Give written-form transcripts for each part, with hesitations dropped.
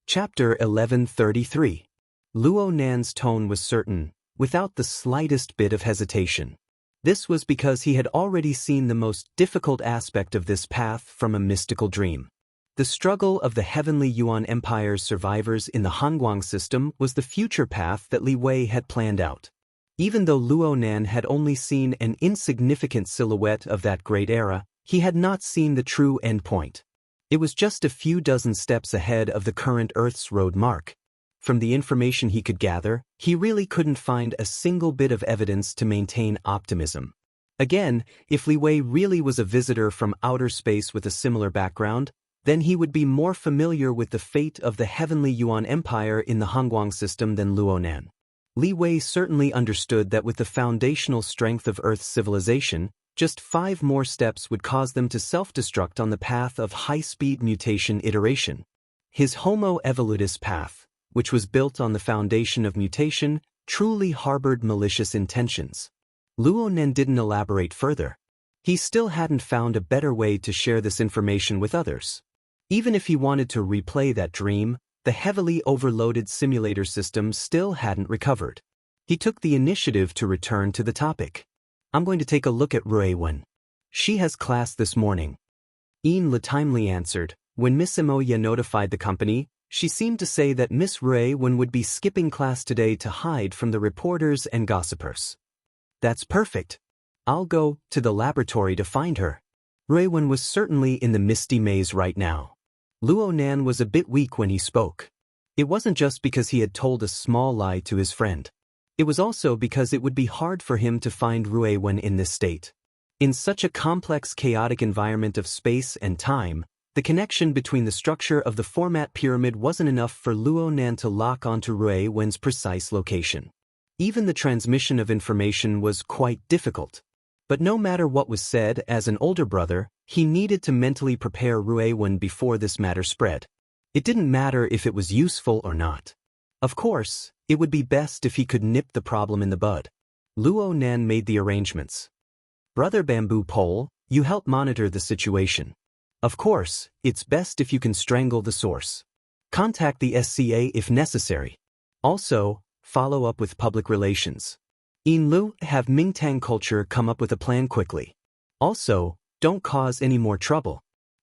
Chapter 1133. Luo Nan's tone was certain, without the slightest bit of hesitation. This was because he had already seen the most difficult aspect of this path from a mystical dream. The struggle of the heavenly Yuan Empire's survivors in the Hanguang system was the future path that Li Wei had planned out. Even though Luo Nan had only seen an insignificant silhouette of that great era, he had not seen the true endpoint. It was just a few dozen steps ahead of the current Earth's road mark. From the information he could gather, he really couldn't find a single bit of evidence to maintain optimism. Again, if Li Wei really was a visitor from outer space with a similar background, then he would be more familiar with the fate of the heavenly Yuan Empire in the Hanguang system than Luo Nan. Li Wei certainly understood that with the foundational strength of Earth's civilization, just 5 more steps would cause them to self-destruct on the path of high-speed mutation iteration. His Homo evolutus path, which was built on the foundation of mutation, truly harbored malicious intentions. Luo Nan didn't elaborate further. He still hadn't found a better way to share this information with others. Even if he wanted to replay that dream, the heavily overloaded simulator system still hadn't recovered. He took the initiative to return to the topic. I'm going to take a look at Rui Wen. She has class this morning. Ian timely answered. When Miss Imoya notified the company, she seemed to say that Miss Rui Wen would be skipping class today to hide from the reporters and gossipers. That's perfect. I'll go to the laboratory to find her. Rui Wen was certainly in the misty maze right now. Luo Nan was a bit weak when he spoke. It wasn't just because he had told a small lie to his friend. It was also because it would be hard for him to find Rui Wen in this state. In such a complex, chaotic environment of space and time, the connection between the structure of the format pyramid wasn't enough for Luo Nan to lock onto Rui Wen's precise location. Even the transmission of information was quite difficult. But no matter what was said, as an older brother, he needed to mentally prepare Rui Wen before this matter spread. It didn't matter if it was useful or not. Of course, it would be best if he could nip the problem in the bud. Luo Nan made the arrangements. Brother Bamboo Pole, you help monitor the situation. Of course, it's best if you can strangle the source. Contact the SCA if necessary. Also, follow up with public relations. In Lu, have Mingtang Culture come up with a plan quickly. Also, don't cause any more trouble.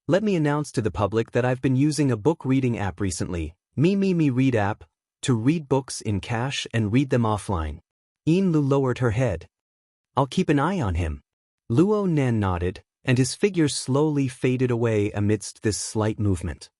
Let me announce to the public that I've been using a book reading app recently, Me Read app, to read books in cache and read them offline. In Lu lowered her head. I'll keep an eye on him. Luo Nan nodded, and his figure slowly faded away amidst this slight movement.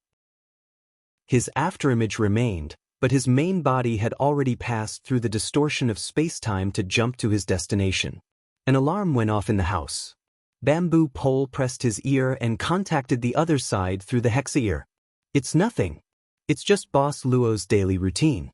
His afterimage remained, but his main body had already passed through the distortion of space-time to jump to his destination. An alarm went off in the house. Bamboo Pole pressed his ear and contacted the other side through the hexa ear. It's nothing. It's just Boss Luo's daily routine.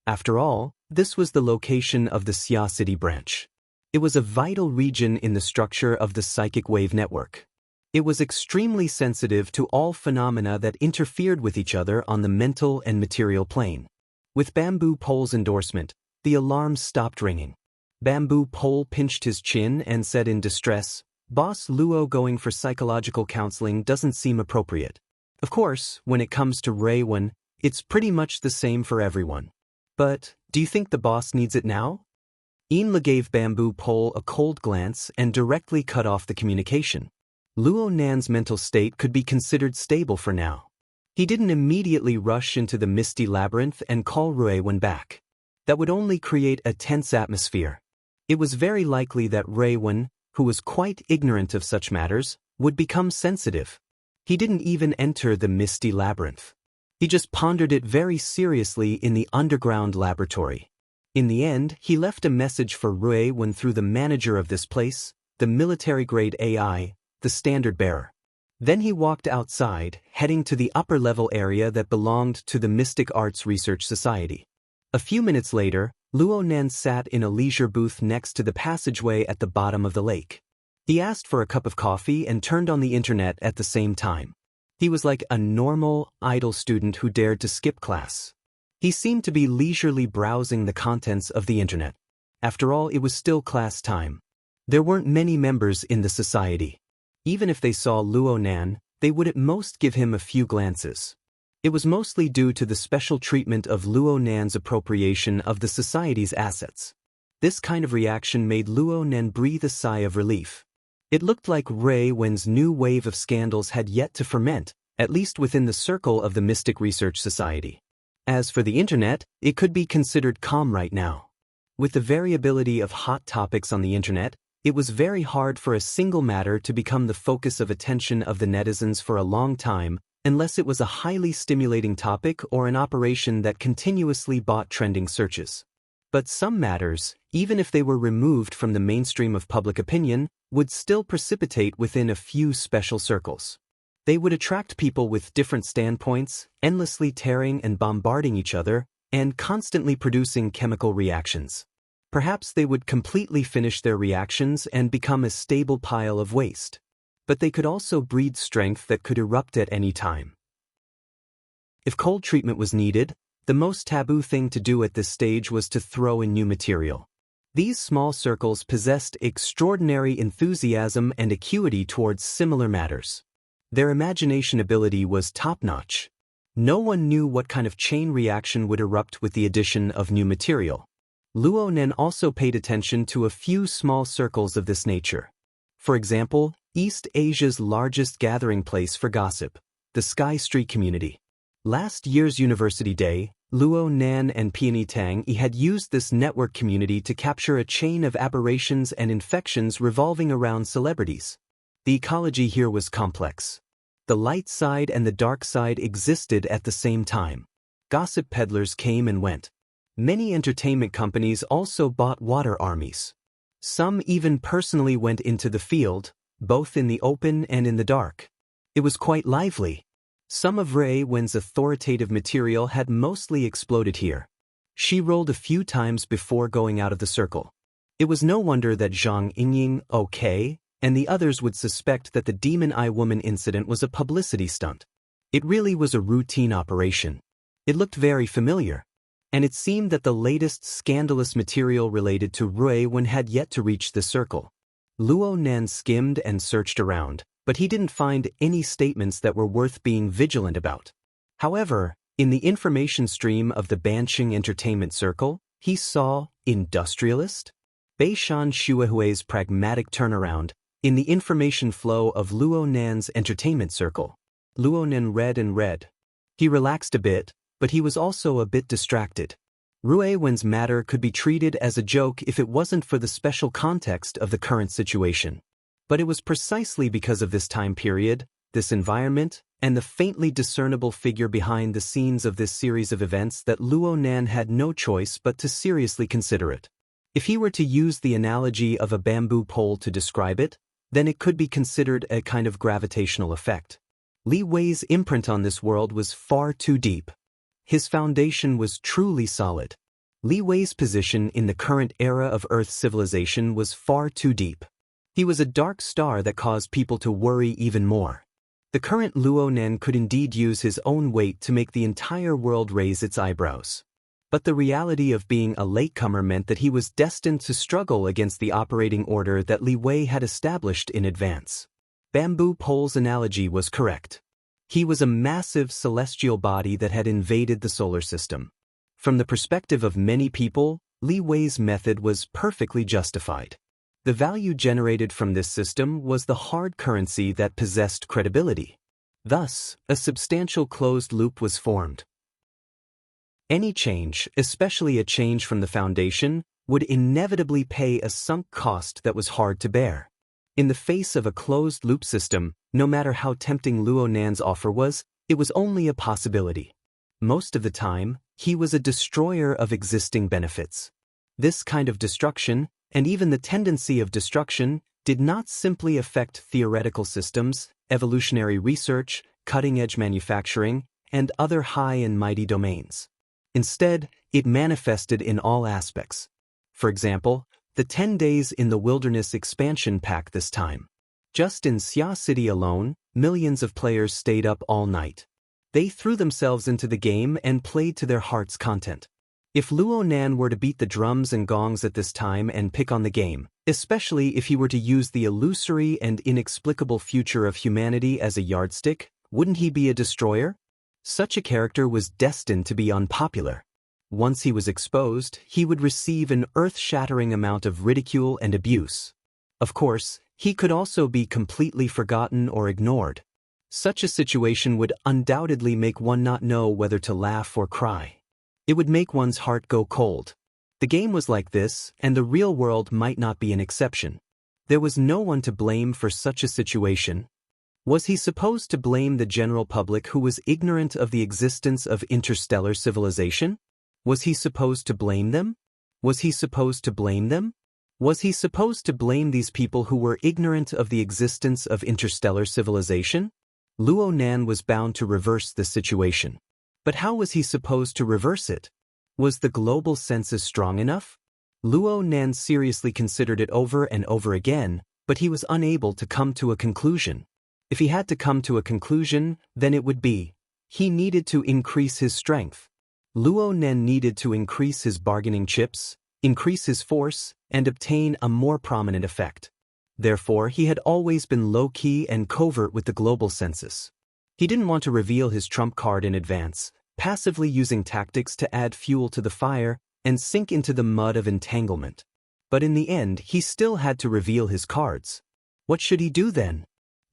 After all, this was the location of the Xia City branch. It was a vital region in the structure of the psychic wave network. It was extremely sensitive to all phenomena that interfered with each other on the mental and material plane. With Bamboo Pole's endorsement, the alarm stopped ringing. Bamboo Pole pinched his chin and said in distress, Boss Luo going for psychological counseling doesn't seem appropriate. Of course, when it comes to Rui Wen, it's pretty much the same for everyone. But, do you think the boss needs it now? Inla gave Bamboo Pole a cold glance and directly cut off the communication. Luo Nan's mental state could be considered stable for now. He didn't immediately rush into the misty labyrinth and call Rui Wen back. That would only create a tense atmosphere. It was very likely that Rui Wen, who was quite ignorant of such matters, would become sensitive. He didn't even enter the misty labyrinth. He just pondered it very seriously in the underground laboratory. In the end, he left a message for Rui Wen through the manager of this place, the military-grade AI, the standard bearer. Then he walked outside, heading to the upper-level area that belonged to the Mystic Arts Research Society. A few minutes later, Luo Nan sat in a leisure booth next to the passageway at the bottom of the lake. He asked for a cup of coffee and turned on the internet at the same time. He was like a normal, idle student who dared to skip class. He seemed to be leisurely browsing the contents of the internet. After all, it was still class time. There weren't many members in the society. Even if they saw Luo Nan, they would at most give him a few glances. It was mostly due to the special treatment of Luo Nan's appropriation of the society's assets. This kind of reaction made Luo Nan breathe a sigh of relief. It looked like Rui Wen's new wave of scandals had yet to ferment, at least within the circle of the Mystic Research Society. As for the internet, it could be considered calm right now. With the variability of hot topics on the internet, it was very hard for a single matter to become the focus of attention of the netizens for a long time, unless it was a highly stimulating topic or an operation that continuously bought trending searches. But some matters, even if they were removed from the mainstream of public opinion, would still precipitate within a few special circles. They would attract people with different standpoints, endlessly tearing and bombarding each other, and constantly producing chemical reactions. Perhaps they would completely finish their reactions and become a stable pile of waste. But they could also breed strength that could erupt at any time. If cold treatment was needed, the most taboo thing to do at this stage was to throw in new material. These small circles possessed extraordinary enthusiasm and acuity towards similar matters. Their imagination ability was top-notch. No one knew what kind of chain reaction would erupt with the addition of new material. Luo Nan also paid attention to a few small circles of this nature. For example, East Asia's largest gathering place for gossip, the Sky Street community. Last year's University Day, Luo Nan and Peony Tang had used this network community to capture a chain of aberrations and infections revolving around celebrities. The ecology here was complex. The light side and the dark side existed at the same time. Gossip peddlers came and went. Many entertainment companies also bought water armies. Some even personally went into the field, both in the open and in the dark. It was quite lively. Some of Rui Wen's authoritative material had mostly exploded here. She rolled a few times before going out of the circle. It was no wonder that Zhang Yingying, OK, and the others would suspect that the Demon Eye Woman incident was a publicity stunt. It really was a routine operation. It looked very familiar. And it seemed that the latest scandalous material related to Rui Wen had yet to reach the circle. Luo Nan skimmed and searched around, but he didn't find any statements that were worth being vigilant about. However, in the information stream of the Banqing Entertainment Circle, he saw industrialist, Beishan Shuehui's pragmatic turnaround in the information flow of Luo Nan's entertainment circle. Luo Nan read and read. He relaxed a bit, but he was also a bit distracted. Rui Wen's matter could be treated as a joke if it wasn't for the special context of the current situation. But it was precisely because of this time period, this environment, and the faintly discernible figure behind the scenes of this series of events that Luo Nan had no choice but to seriously consider it. If he were to use the analogy of a bamboo pole to describe it, then it could be considered a kind of gravitational effect. Li Wei's imprint on this world was far too deep. His foundation was truly solid. Li Wei's position in the current era of Earth civilization was far too deep. He was a dark star that caused people to worry even more. The current Luo Nan could indeed use his own weight to make the entire world raise its eyebrows. But the reality of being a latecomer meant that he was destined to struggle against the operating order that Li Wei had established in advance. Bamboo pole's analogy was correct. He was a massive celestial body that had invaded the solar system. From the perspective of many people, Li Wei's method was perfectly justified. The value generated from this system was the hard currency that possessed credibility. Thus, a substantial closed loop was formed. Any change, especially a change from the foundation, would inevitably pay a sunk cost that was hard to bear. In the face of a closed-loop system, no matter how tempting Luo Nan's offer was, it was only a possibility. Most of the time, he was a destroyer of existing benefits. This kind of destruction, and even the tendency of destruction, did not simply affect theoretical systems, evolutionary research, cutting-edge manufacturing, and other high and mighty domains. Instead, it manifested in all aspects. For example, the 10 days in the wilderness expansion pack this time. Just in Xia City alone, millions of players stayed up all night. They threw themselves into the game and played to their heart's content. If Luo Nan were to beat the drums and gongs at this time and pick on the game, especially if he were to use the illusory and inexplicable future of humanity as a yardstick, wouldn't he be a destroyer? Such a character was destined to be unpopular. Once he was exposed, he would receive an earth-shattering amount of ridicule and abuse. Of course, he could also be completely forgotten or ignored. Such a situation would undoubtedly make one not know whether to laugh or cry. It would make one's heart go cold. The game was like this, and the real world might not be an exception. There was no one to blame for such a situation. Was he supposed to blame the general public who was ignorant of the existence of interstellar civilization? Was he supposed to blame them? Was he supposed to blame them? Was he supposed to blame these people who were ignorant of the existence of interstellar civilization? Luo Nan was bound to reverse the situation. But how was he supposed to reverse it? Was the global census strong enough? Luo Nan seriously considered it over and over again, but he was unable to come to a conclusion. If he had to come to a conclusion, then it would be, he needed to increase his strength. Luo Nan needed to increase his bargaining chips, increase his force, and obtain a more prominent effect. Therefore, he had always been low-key and covert with the global census. He didn't want to reveal his trump card in advance, passively using tactics to add fuel to the fire and sink into the mud of entanglement. But in the end, he still had to reveal his cards. What should he do then?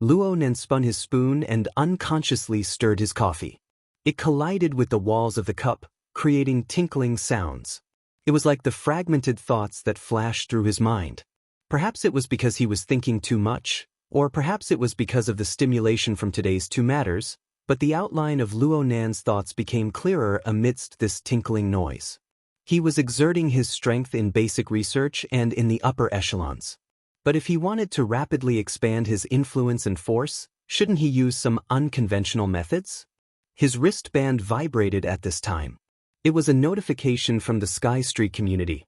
Luo Nan spun his spoon and unconsciously stirred his coffee. It collided with the walls of the cup, creating tinkling sounds. It was like the fragmented thoughts that flashed through his mind. Perhaps it was because he was thinking too much, or perhaps it was because of the stimulation from today's two matters, but the outline of Luo Nan's thoughts became clearer amidst this tinkling noise. He was exerting his strength in basic research and in the upper echelons. But if he wanted to rapidly expand his influence and force, shouldn't he use some unconventional methods? His wristband vibrated at this time. It was a notification from the Sky Street community.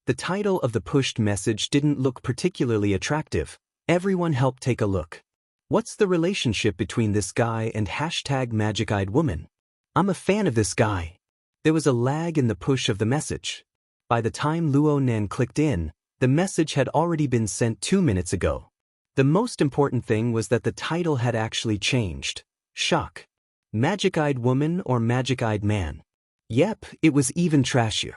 The title of the pushed message didn't look particularly attractive. Everyone helped take a look. What's the relationship between this guy and #magic-eyed woman? I'm a fan of this guy. There was a lag in the push of the message. By the time Luo Nan clicked in, the message had already been sent 2 minutes ago. The most important thing was that the title had actually changed. Shock. Magic-eyed woman or magic-eyed man? Yep, it was even trashier.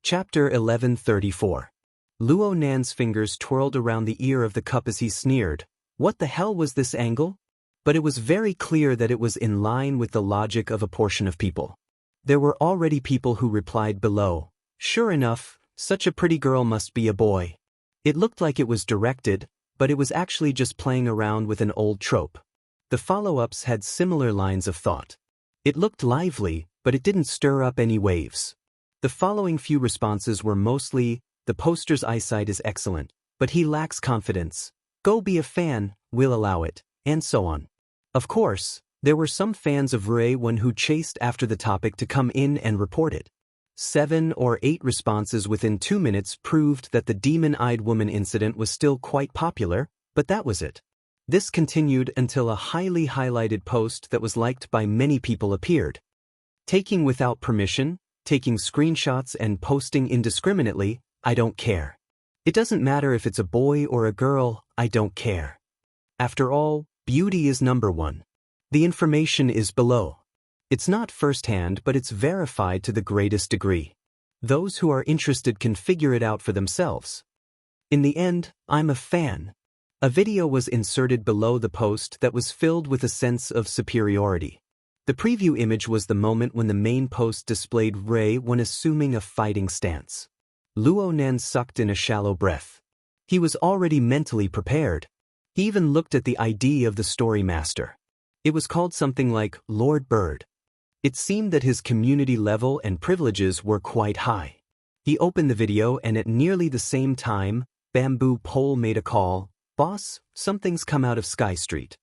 Chapter 1134. Luo Nan's fingers twirled around the ear of the cup as he sneered. What the hell was this angle? But it was very clear that it was in line with the logic of a portion of people. There were already people who replied below, sure enough, such a pretty girl must be a boy. It looked like it was directed, but it was actually just playing around with an old trope. The follow-ups had similar lines of thought. It looked lively, but it didn't stir up any waves. The following few responses were mostly, the poster's eyesight is excellent, but he lacks confidence. Go be a fan, we'll allow it, and so on. Of course, there were some fans of Rui Wen who chased after the topic to come in and report it. 7 or 8 responses within 2 minutes proved that the demon-eyed woman incident was still quite popular, but that was it. This continued until a highly highlighted post that was liked by many people appeared. Taking without permission, taking screenshots and posting indiscriminately, I don't care. It doesn't matter if it's a boy or a girl, I don't care. After all, beauty is number one. The information is below. It's not firsthand, but it's verified to the greatest degree. Those who are interested can figure it out for themselves. In the end, I'm a fan. A video was inserted below the post that was filled with a sense of superiority. The preview image was the moment when the main post displayed Rui when assuming a fighting stance. Luo Nan sucked in a shallow breath. He was already mentally prepared. He even looked at the ID of the story master. It was called something like Lord Bird. It seemed that his community level and privileges were quite high. He opened the video and at nearly the same time, Bamboo Pole made a call, "Boss, something's come out of Sky Street."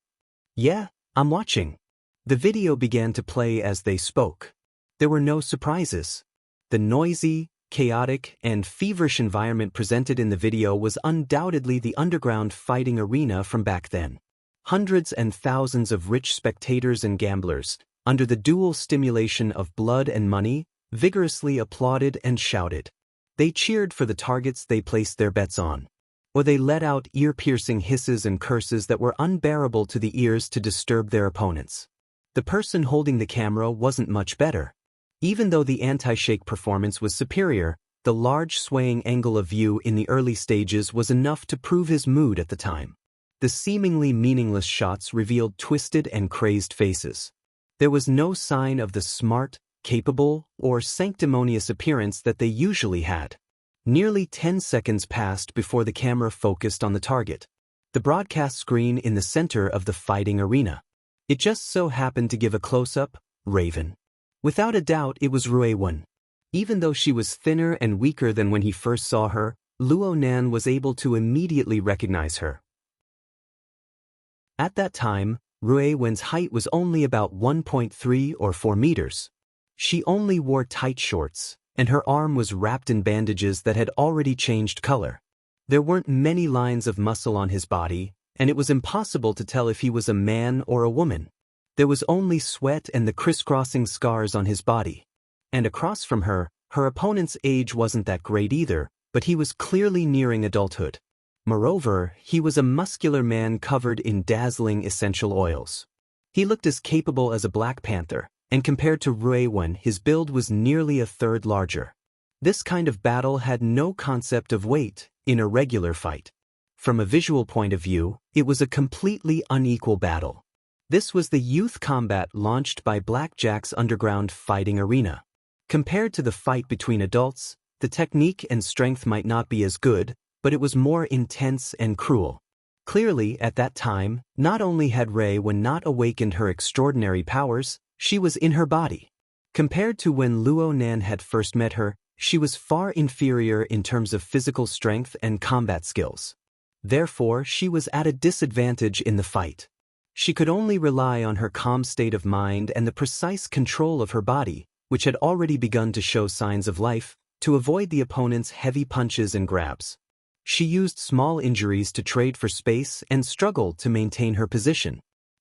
"Yeah, I'm watching." The video began to play as they spoke. There were no surprises. The noisy, chaotic, and feverish environment presented in the video was undoubtedly the underground fighting arena from back then. Hundreds and thousands of rich spectators and gamblers, under the dual stimulation of blood and money, vigorously applauded and shouted. They cheered for the targets they placed their bets on. or they let out ear-piercing hisses and curses that were unbearable to the ears to disturb their opponents. The person holding the camera wasn't much better. Even though the anti-shake performance was superior, the large swaying angle of view in the early stages was enough to prove his mood at the time. The seemingly meaningless shots revealed twisted and crazed faces. There was no sign of the smart, capable, or sanctimonious appearance that they usually had. Nearly 10 seconds passed before the camera focused on the target, the broadcast screen in the center of the fighting arena. It just so happened to give a close-up, Raven. Without a doubt, it was Rui Wen. Even though she was thinner and weaker than when he first saw her, Luo Nan was able to immediately recognize her. At that time, Rui Wen's height was only about 1.3 or 4 meters. She only wore tight shorts, and her arm was wrapped in bandages that had already changed color. There weren't many lines of muscle on his body, and it was impossible to tell if he was a man or a woman. There was only sweat and the crisscrossing scars on his body. And across from her, her opponent's age wasn't that great either, but he was clearly nearing adulthood. Moreover, he was a muscular man covered in dazzling essential oils. He looked as capable as a Black Panther, and compared to Rui Wen, his build was nearly a third larger. This kind of battle had no concept of weight in a regular fight. From a visual point of view, it was a completely unequal battle. This was the youth combat launched by Blackjack's underground fighting arena. Compared to the fight between adults, the technique and strength might not be as good, but it was more intense and cruel. Clearly, at that time, not only had Rui Wen not awakened her extraordinary powers, she was in her body. Compared to when Luo Nan had first met her, she was far inferior in terms of physical strength and combat skills. Therefore, she was at a disadvantage in the fight. She could only rely on her calm state of mind and the precise control of her body, which had already begun to show signs of life, to avoid the opponent's heavy punches and grabs. She used small injuries to trade for space and struggled to maintain her position.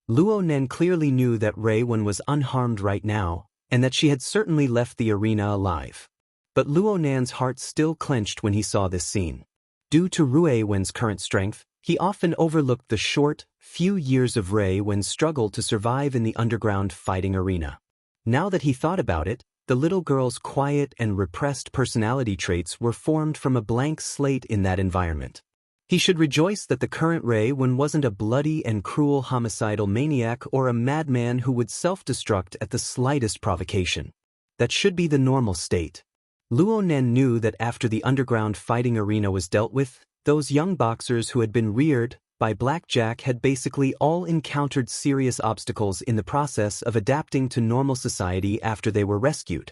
Luo Nan clearly knew that Rui Wen was unharmed right now, and that she had certainly left the arena alive. But Luo Nan's heart still clenched when he saw this scene. Due to Rui Wen's current strength, he often overlooked the short, few years of Rui Wen's struggle to survive in the underground fighting arena. Now that he thought about it, the little girl's quiet and repressed personality traits were formed from a blank slate in that environment. He should rejoice that the current Rui Wen wasn't a bloody and cruel homicidal maniac or a madman who would self-destruct at the slightest provocation. That should be the normal state. Luo Nan knew that after the underground fighting arena was dealt with, those young boxers who had been reared by Blackjack had basically all encountered serious obstacles in the process of adapting to normal society after they were rescued.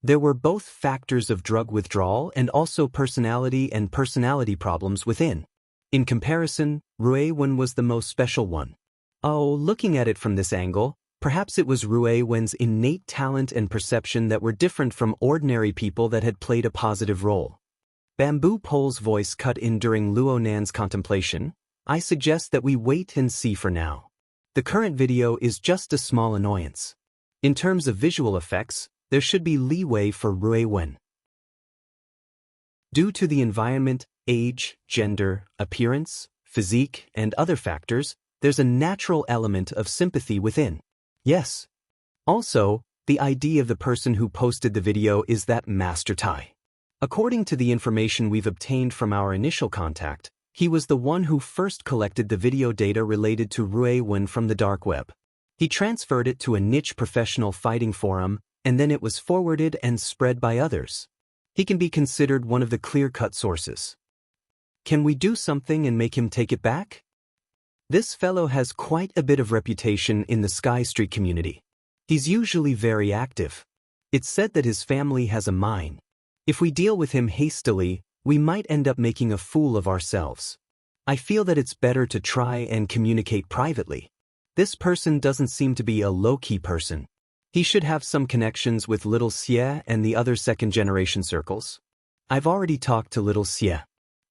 There were both factors of drug withdrawal and also personality and personality problems within. In comparison, Rui Wen was the most special one. Oh, looking at it from this angle, perhaps it was Rui Wen's innate talent and perception that were different from ordinary people that had played a positive role. Bamboo Pole's voice cut in during Luo Nan's contemplation. I suggest that we wait and see for now. The current video is just a small annoyance. In terms of visual effects, there should be leeway for Rui Wen. Due to the environment, age, gender, appearance, physique, and other factors, there's a natural element of sympathy within. Yes. Also, the ID of the person who posted the video is that Master Tai. According to the information we've obtained from our initial contact, he was the one who first collected the video data related to Rui Wen from the dark web. He transferred it to a niche professional fighting forum, and then it was forwarded and spread by others. He can be considered one of the clear-cut sources. Can we do something and make him take it back? This fellow has quite a bit of reputation in the Sky Street community. He's usually very active. It's said that his family has a mine. If we deal with him hastily, we might end up making a fool of ourselves. I feel that it's better to try and communicate privately. This person doesn't seem to be a low-key person. He should have some connections with Little Xie and the other second-generation circles. I've already talked to Little Xie.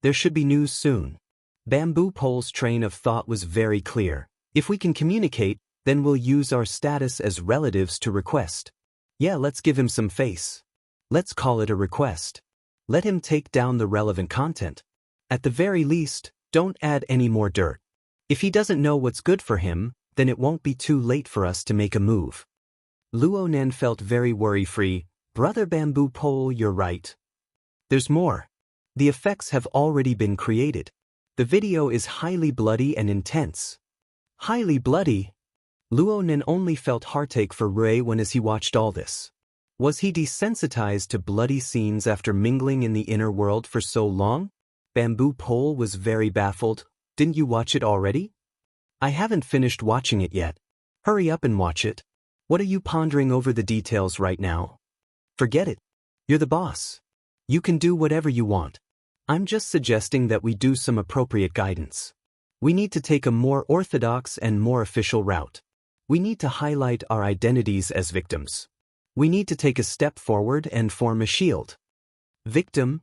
There should be news soon. Bamboo Pole's train of thought was very clear. If we can communicate, then we'll use our status as relatives to request. Yeah, let's give him some face. Let's call it a request. Let him take down the relevant content. At the very least, don't add any more dirt. If he doesn't know what's good for him, then it won't be too late for us to make a move. Luo Nen felt very worry-free. Brother Bamboo Pole, you're right. There's more. The effects have already been created. The video is highly bloody and intense. Highly bloody? Luo Nen only felt heartache for Rui Wen as he watched all this. Was he desensitized to bloody scenes after mingling in the inner world for so long? Bamboo Pole was very baffled. Didn't you watch it already? I haven't finished watching it yet. Hurry up and watch it. What are you pondering over the details right now? Forget it. You're the boss. You can do whatever you want. I'm just suggesting that we do some appropriate guidance. We need to take a more orthodox and more official route. We need to highlight our identities as victims. We need to take a step forward and form a shield. Victim?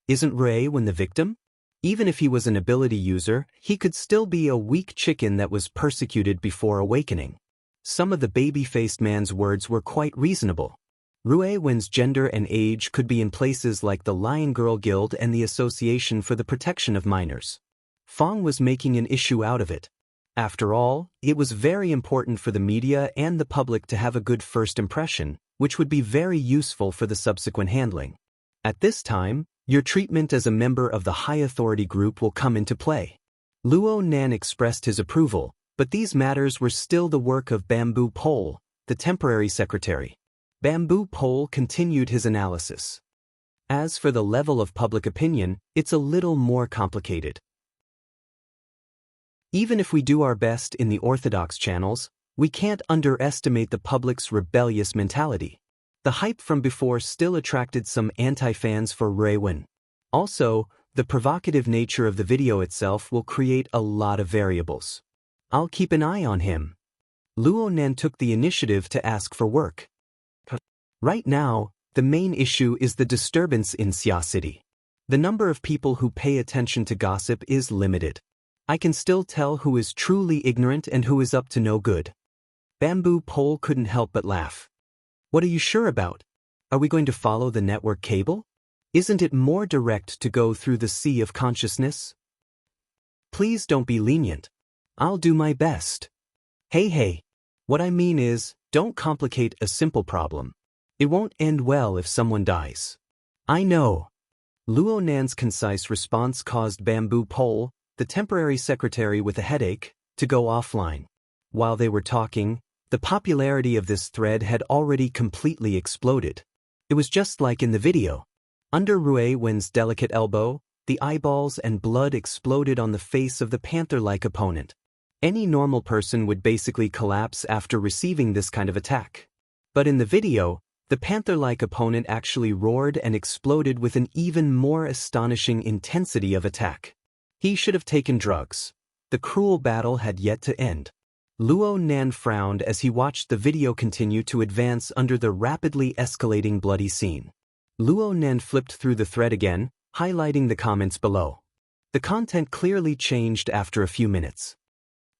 Isn't Rui Wen the victim? Even if he was an ability user, he could still be a weak chicken that was persecuted before awakening. Some of the baby-faced man's words were quite reasonable. Rui Wen's gender and age could be in places like the Lion Girl Guild and the Association for the Protection of Minors. Fong was making an issue out of it. After all, it was very important for the media and the public to have a good first impression, which would be very useful for the subsequent handling. At this time, your treatment as a member of the high authority group will come into play. Luo Nan expressed his approval, but these matters were still the work of Bamboo Pole, the temporary secretary. Bamboo Pole continued his analysis. As for the level of public opinion, it's a little more complicated. Even if we do our best in the orthodox channels, we can't underestimate the public's rebellious mentality. The hype from before still attracted some anti-fans for Rui Wen. Also, the provocative nature of the video itself will create a lot of variables. I'll keep an eye on him. Luo Nan took the initiative to ask for work. Right now, the main issue is the disturbance in Xia City. The number of people who pay attention to gossip is limited. I can still tell who is truly ignorant and who is up to no good. Bamboo Pole couldn't help but laugh. What are you sure about? Are we going to follow the network cable? Isn't it more direct to go through the sea of consciousness? Please don't be lenient. I'll do my best. Hey. What I mean is, don't complicate a simple problem. It won't end well if someone dies. I know. Luo Nan's concise response caused Bamboo Pole, the temporary secretary with a headache, to go offline. While they were talking, the popularity of this thread had already completely exploded. It was just like in the video. Under Rui Wen's delicate elbow, the eyeballs and blood exploded on the face of the panther-like opponent. Any normal person would basically collapse after receiving this kind of attack. But in the video, the panther-like opponent actually roared and exploded with an even more astonishing intensity of attack. He should have taken drugs. The cruel battle had yet to end. Luo Nan frowned as he watched the video continue to advance under the rapidly escalating bloody scene. Luo Nan flipped through the thread again, highlighting the comments below. The content clearly changed after a few minutes.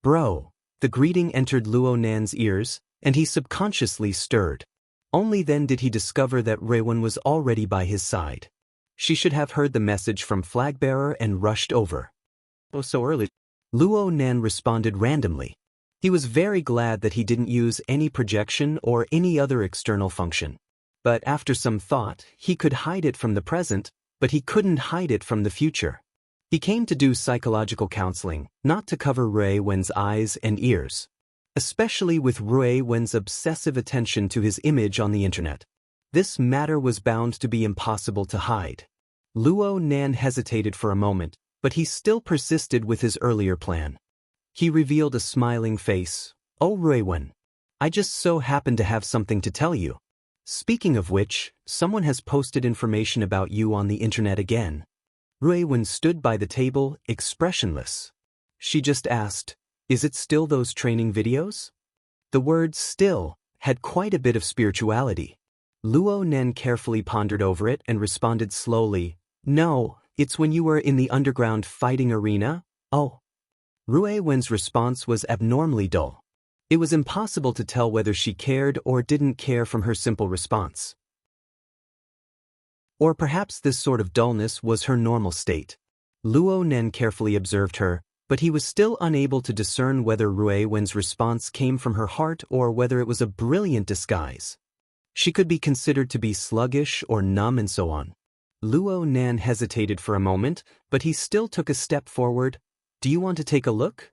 Bro, the greeting entered Luo Nan's ears, and he subconsciously stirred. Only then did he discover that Rui Wen was already by his side. She should have heard the message from Flagbearer and rushed over. Oh, so early. Luo Nan responded randomly. He was very glad that he didn't use any projection or any other external function. But after some thought, he could hide it from the present, but he couldn't hide it from the future. He came to do psychological counseling, not to cover Rui Wen's eyes and ears. Especially with Rui Wen's obsessive attention to his image on the internet. This matter was bound to be impossible to hide. Luo Nan hesitated for a moment, but he still persisted with his earlier plan. He revealed a smiling face. Oh Rui Wen, I just so happen to have something to tell you. Speaking of which, someone has posted information about you on the internet again. Rui Wen stood by the table, expressionless. She just asked, is it still those training videos? The word still had quite a bit of spirituality. Luo Nan carefully pondered over it and responded slowly, no, it's when you were in the underground fighting arena. Oh. Rui Wen's response was abnormally dull. It was impossible to tell whether she cared or didn't care from her simple response. Or perhaps this sort of dullness was her normal state. Luo Nen carefully observed her, but he was still unable to discern whether Rui Wen's response came from her heart or whether it was a brilliant disguise. She could be considered to be sluggish or numb and so on. Luo Nan hesitated for a moment, but he still took a step forward. Do you want to take a look?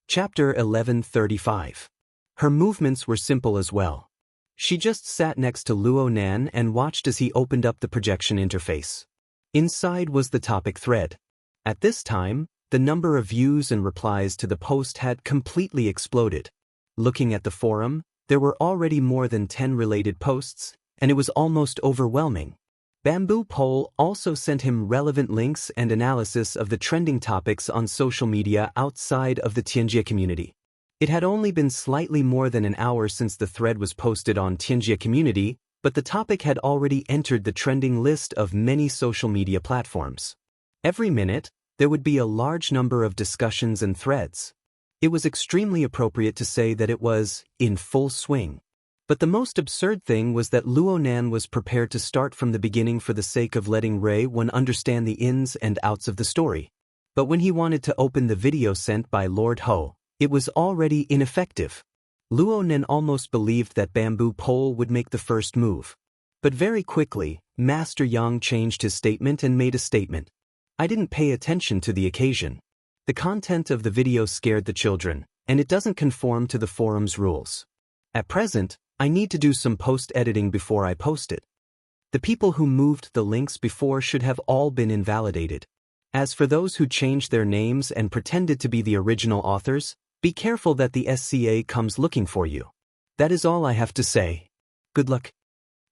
Chapter 1135. Her movements were simple as well. She just sat next to Luo Nan and watched as he opened up the projection interface. Inside was the topic thread. At this time, the number of views and replies to the post had completely exploded. Looking at the forum, there were already more than 10 related posts, and it was almost overwhelming. Bamboo Pole also sent him relevant links and analysis of the trending topics on social media outside of the Tianjia community. It had only been slightly more than an hour since the thread was posted on Tianjia community, but the topic had already entered the trending list of many social media platforms. Every minute, there would be a large number of discussions and threads. It was extremely appropriate to say that it was in full swing. But the most absurd thing was that Luo Nan was prepared to start from the beginning for the sake of letting Rui Wen understand the ins and outs of the story. But when he wanted to open the video sent by Lord Ho, it was already ineffective. Luo Nan almost believed that Bamboo Pole would make the first move. But very quickly, Master Yang changed his statement and made a statement. I didn't pay attention to the occasion. The content of the video scared the children, and it doesn't conform to the forum's rules. At present, I need to do some post-editing before I post it. The people who moved the links before should have all been invalidated. As for those who changed their names and pretended to be the original authors, be careful that the SCA comes looking for you. That is all I have to say. Good luck.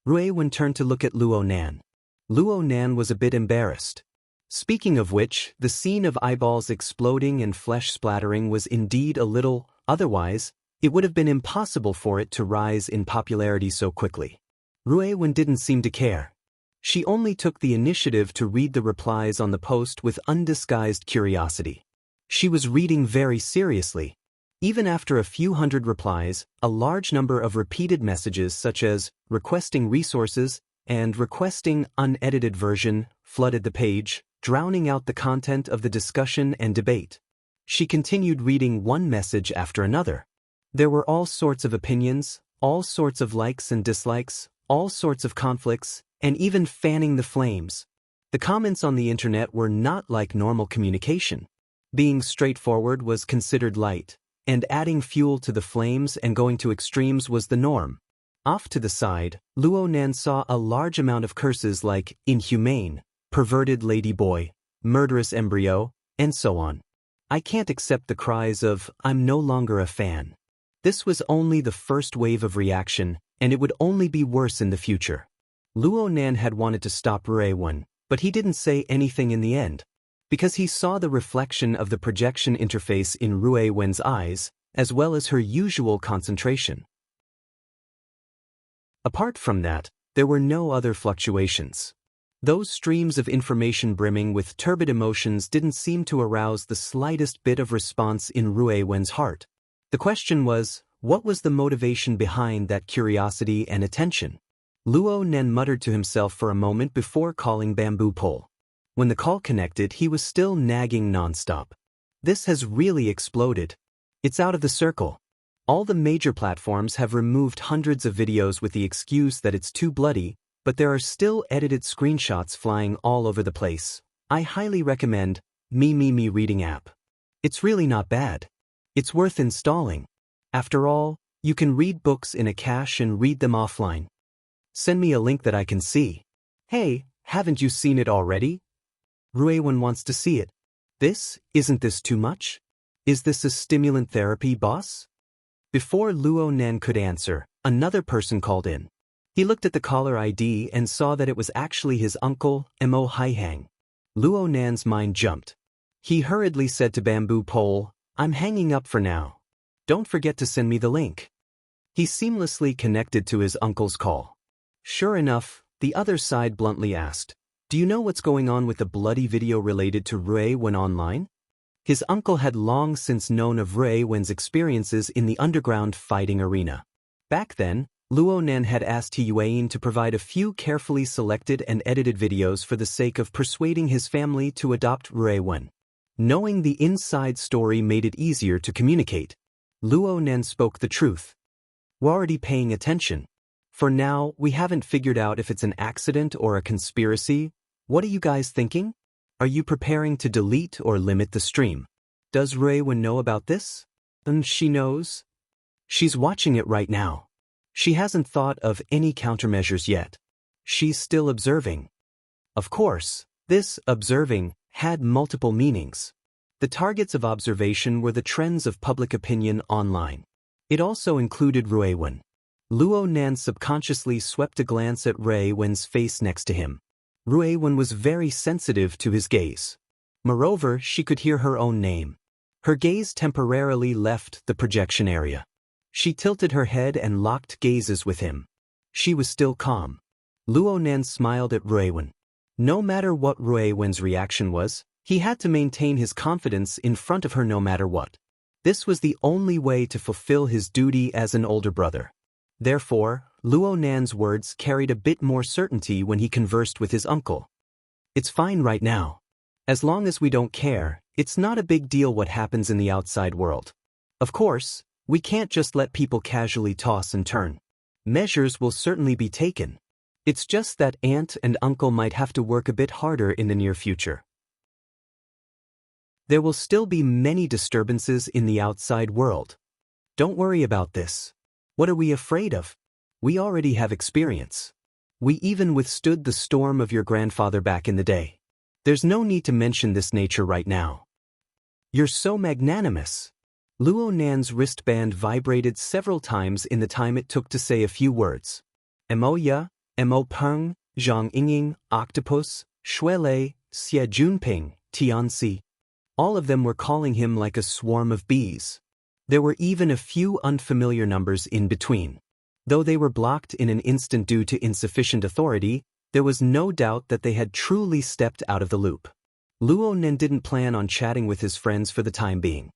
Rui Wen turned to look at Luo Nan. Luo Nan was a bit embarrassed. Speaking of which, the scene of eyeballs exploding and flesh splattering was indeed a little, otherwise, it would have been impossible for it to rise in popularity so quickly. Rui Wen didn't seem to care. She only took the initiative to read the replies on the post with undisguised curiosity. She was reading very seriously. Even after a few hundred replies, a large number of repeated messages such as requesting resources and requesting unedited version flooded the page, drowning out the content of the discussion and debate. She continued reading one message after another. There were all sorts of opinions, all sorts of likes and dislikes, all sorts of conflicts, and even fanning the flames. The comments on the internet were not like normal communication. Being straightforward was considered light, and adding fuel to the flames and going to extremes was the norm. Off to the side, Luo Nan saw a large amount of curses like inhumane, perverted ladyboy, murderous embryo, and so on. I can't accept the cries of, I'm no longer a fan. This was only the first wave of reaction, and it would only be worse in the future. Luo Nan had wanted to stop Rui Wen, but he didn't say anything in the end, because he saw the reflection of the projection interface in Rui Wen's eyes, as well as her usual concentration. Apart from that, there were no other fluctuations. Those streams of information brimming with turbid emotions didn't seem to arouse the slightest bit of response in Rui Wen's heart. The question was, what was the motivation behind that curiosity and attention? Luo Nen muttered to himself for a moment before calling Bamboo Pole. When the call connected, he was still nagging nonstop. This has really exploded. It's out of the circle. All the major platforms have removed hundreds of videos with the excuse that it's too bloody, but there are still edited screenshots flying all over the place. I highly recommend Me reading app. It's really not bad. It's worth installing. After all, you can read books in a cache and read them offline. Send me a link that I can see. Hey, haven't you seen it already? Rui Wen wants to see it. Isn't this too much? Is this a stimulant therapy, boss? Before Luo Nan could answer, another person called in. He looked at the caller ID and saw that it was actually his uncle, Mo Haihang. Luo Nan's mind jumped. He hurriedly said to Bamboo Pole, I'm hanging up for now. Don't forget to send me the link. He seamlessly connected to his uncle's call. Sure enough, the other side bluntly asked, do you know what's going on with the bloody video related to Rui Wen online? His uncle had long since known of Rui Wen's experiences in the underground fighting arena. Back then, Luo Nan had asked He Yuan to provide a few carefully selected and edited videos for the sake of persuading his family to adopt Rui Wen. Knowing the inside story made it easier to communicate. Luo Nan spoke the truth. We're already paying attention. For now, we haven't figured out if it's an accident or a conspiracy. What are you guys thinking? Are you preparing to delete or limit the stream? Does Rui Wen know about this? She knows. She's watching it right now. She hasn't thought of any countermeasures yet. She's still observing. Of course, this observing had multiple meanings. The targets of observation were the trends of public opinion online. It also included Rui Wen. Luo Nan subconsciously swept a glance at Rui Wen's face next to him. Rui Wen was very sensitive to his gaze. Moreover, she could hear her own name. Her gaze temporarily left the projection area. She tilted her head and locked gazes with him. She was still calm. Luo Nan smiled at Rui Wen. No matter what Rui Wen's reaction was, he had to maintain his confidence in front of her no matter what. This was the only way to fulfill his duty as an older brother. Therefore, Luo Nan's words carried a bit more certainty when he conversed with his uncle. It's fine right now. As long as we don't care, it's not a big deal what happens in the outside world. Of course, we can't just let people casually toss and turn. Measures will certainly be taken. It's just that aunt and uncle might have to work a bit harder in the near future. There will still be many disturbances in the outside world. Don't worry about this. What are we afraid of? We already have experience. We even withstood the storm of your grandfather back in the day. There's no need to mention this nature right now. You're so magnanimous. Luo Nan's wristband vibrated several times in the time it took to say a few words. Mo Ya, Mo Peng, Zhang Yingying, Octopus, Shuelei, Xie Junping, Tianxi. All of them were calling him like a swarm of bees. There were even a few unfamiliar numbers in between. Though they were blocked in an instant due to insufficient authority, there was no doubt that they had truly stepped out of the loop. Luo Nan didn't plan on chatting with his friends for the time being.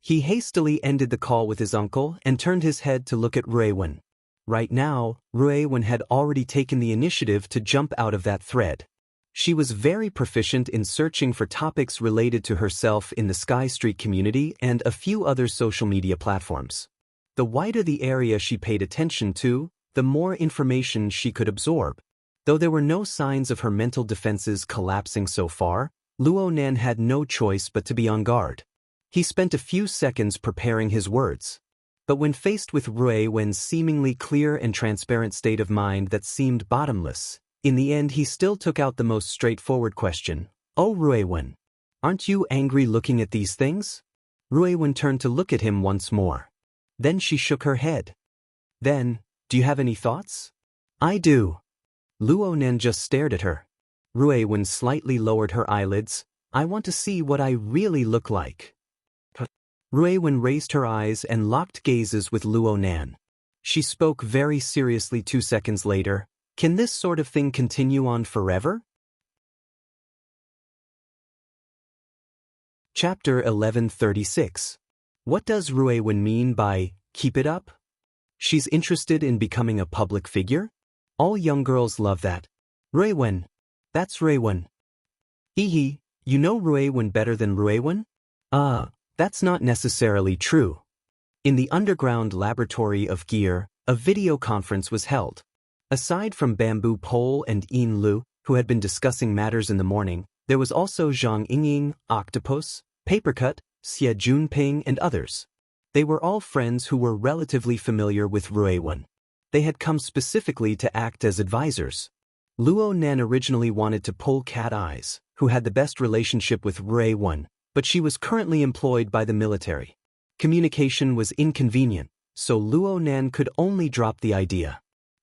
He hastily ended the call with his uncle and turned his head to look at Rui Wen. Right now, Rui Wen had already taken the initiative to jump out of that thread. She was very proficient in searching for topics related to herself in the Sky Street community and a few other social media platforms. The wider the area she paid attention to, the more information she could absorb. Though there were no signs of her mental defenses collapsing so far, Luo Nan had no choice but to be on guard. He spent a few seconds preparing his words. But when faced with Rui Wen's seemingly clear and transparent state of mind that seemed bottomless, in the end he still took out the most straightforward question. Oh Rui Wen, aren't you angry looking at these things? Rui Wen turned to look at him once more. Then she shook her head. Then, do you have any thoughts? I do. Luo Nan just stared at her. Rui Wen slightly lowered her eyelids. I want to see what I really look like. Rui Wen raised her eyes and locked gazes with Luo Nan. She spoke very seriously 2 seconds later. Can this sort of thing continue on forever? Chapter 1136. What does Rui Wen mean by, keep it up? She's interested in becoming a public figure? All young girls love that. Rui Wen. That's Rui Wen. Hehe, you know Rui Wen better than Rui Wen? That's not necessarily true. In the underground laboratory of Gear, a video conference was held. Aside from Bamboo Pole and Yin Lu, who had been discussing matters in the morning, there was also Zhang Yingying, Octopus, Papercut, Xie Junping and others. They were all friends who were relatively familiar with Rui Wen. They had come specifically to act as advisors. Luo Nan originally wanted to pull Cat Eyes, who had the best relationship with Rui Wen, but she was currently employed by the military. Communication was inconvenient, so Luo Nan could only drop the idea.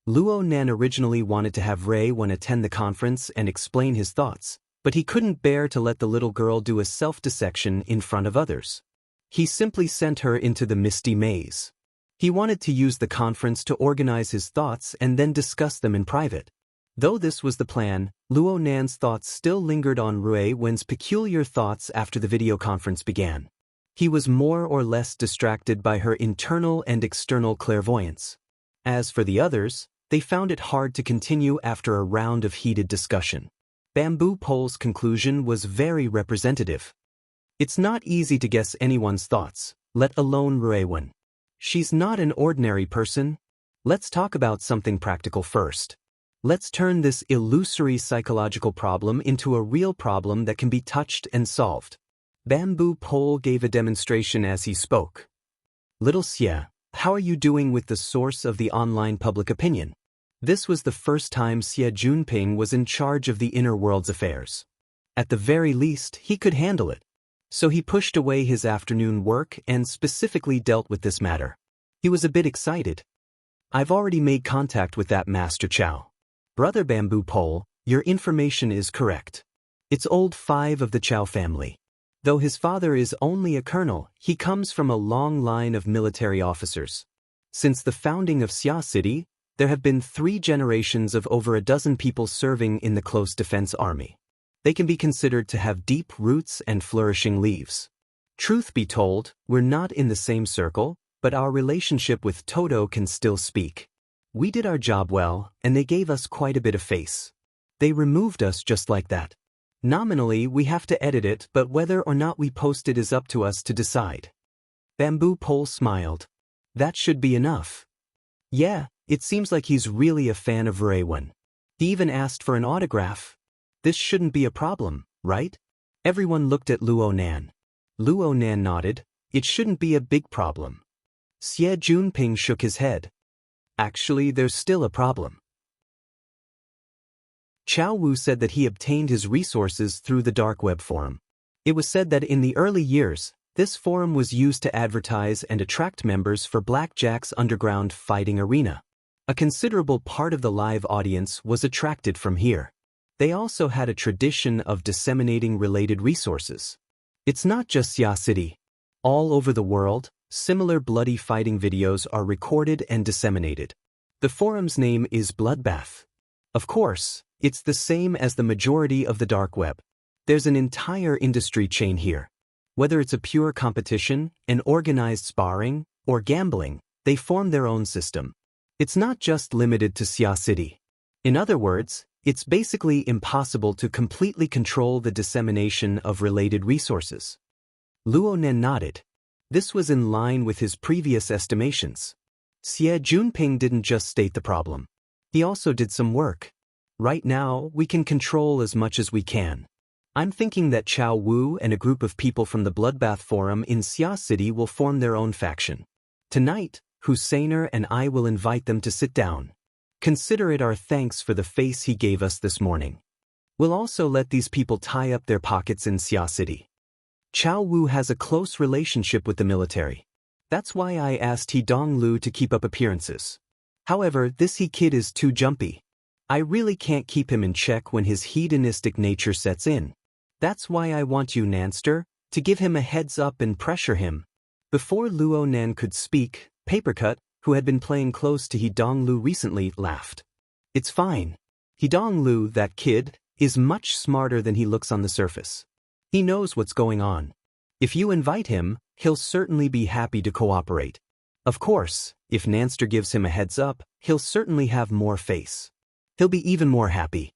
Luo Nan originally wanted to have Rui Wen attend the conference and explain his thoughts, but he couldn't bear to let the little girl do a self-dissection in front of others. He simply sent her into the misty maze. He wanted to use the conference to organize his thoughts and then discuss them in private. Though this was the plan, Luo Nan's thoughts still lingered on Rui Wen's peculiar thoughts after the video conference began. He was more or less distracted by her internal and external clairvoyance. As for the others, they found it hard to continue after a round of heated discussion. Bamboo Pole's conclusion was very representative. It's not easy to guess anyone's thoughts, let alone Ruewen. She's not an ordinary person. Let's talk about something practical first. Let's turn this illusory psychological problem into a real problem that can be touched and solved. Bamboo Pole gave a demonstration as he spoke. Little Xie, how are you doing with the source of the online public opinion? This was the first time Xie Junping was in charge of the inner world's affairs. At the very least, he could handle it. So he pushed away his afternoon work and specifically dealt with this matter. He was a bit excited. I've already made contact with that Master Chow. Brother Bamboo Pole, your information is correct. It's old 5 of the Chow family. Though his father is only a colonel, he comes from a long line of military officers. Since the founding of Xia City, there have been 3 generations of over a dozen people serving in the close defense army. They can be considered to have deep roots and flourishing leaves. Truth be told, we're not in the same circle, but our relationship with Toto can still speak. We did our job well, and they gave us quite a bit of face. They removed us just like that. Nominally, we have to edit it, but whether or not we post it is up to us to decide. Bamboo Pole smiled. That should be enough. Yeah, it seems like he's really a fan of Ruewen. He even asked for an autograph. This shouldn't be a problem, right? Everyone looked at Luo Nan. Luo Nan nodded. It shouldn't be a big problem. Xie Junping shook his head. Actually, there's still a problem. Chow Wu said that he obtained his resources through the dark web forum. It was said that in the early years, this forum was used to advertise and attract members for Blackjack's underground fighting arena. A considerable part of the live audience was attracted from here. They also had a tradition of disseminating related resources. It's not just Xia City. All over the world, similar bloody fighting videos are recorded and disseminated. The forum's name is Bloodbath. Of course, it's the same as the majority of the dark web. There's an entire industry chain here. Whether it's a pure competition, an organized sparring, or gambling, they form their own system. It's not just limited to Xia City. In other words, it's basically impossible to completely control the dissemination of related resources. Luo Nen nodded. This was in line with his previous estimations. Xie Junping didn't just state the problem. He also did some work. Right now, we can control as much as we can. I'm thinking that Chow Wu and a group of people from the Bloodbath Forum in Xia City will form their own faction. Tonight, Husseiner and I will invite them to sit down. Consider it our thanks for the face he gave us this morning. We'll also let these people tie up their pockets in Xia City. Chow Wu has a close relationship with the military. That's why I asked He Donglu to keep up appearances. However, this He kid is too jumpy. I really can't keep him in check when his hedonistic nature sets in. That's why I want you, Nanster, to give him a heads up and pressure him. Before Luo Nan could speak, Papercut, who had been playing close to He Donglu recently, laughed. It's fine. He Donglu, that kid, is much smarter than he looks on the surface. He knows what's going on. If you invite him, he'll certainly be happy to cooperate. Of course, if Nanster gives him a heads up, he'll certainly have more face. He'll be even more happy.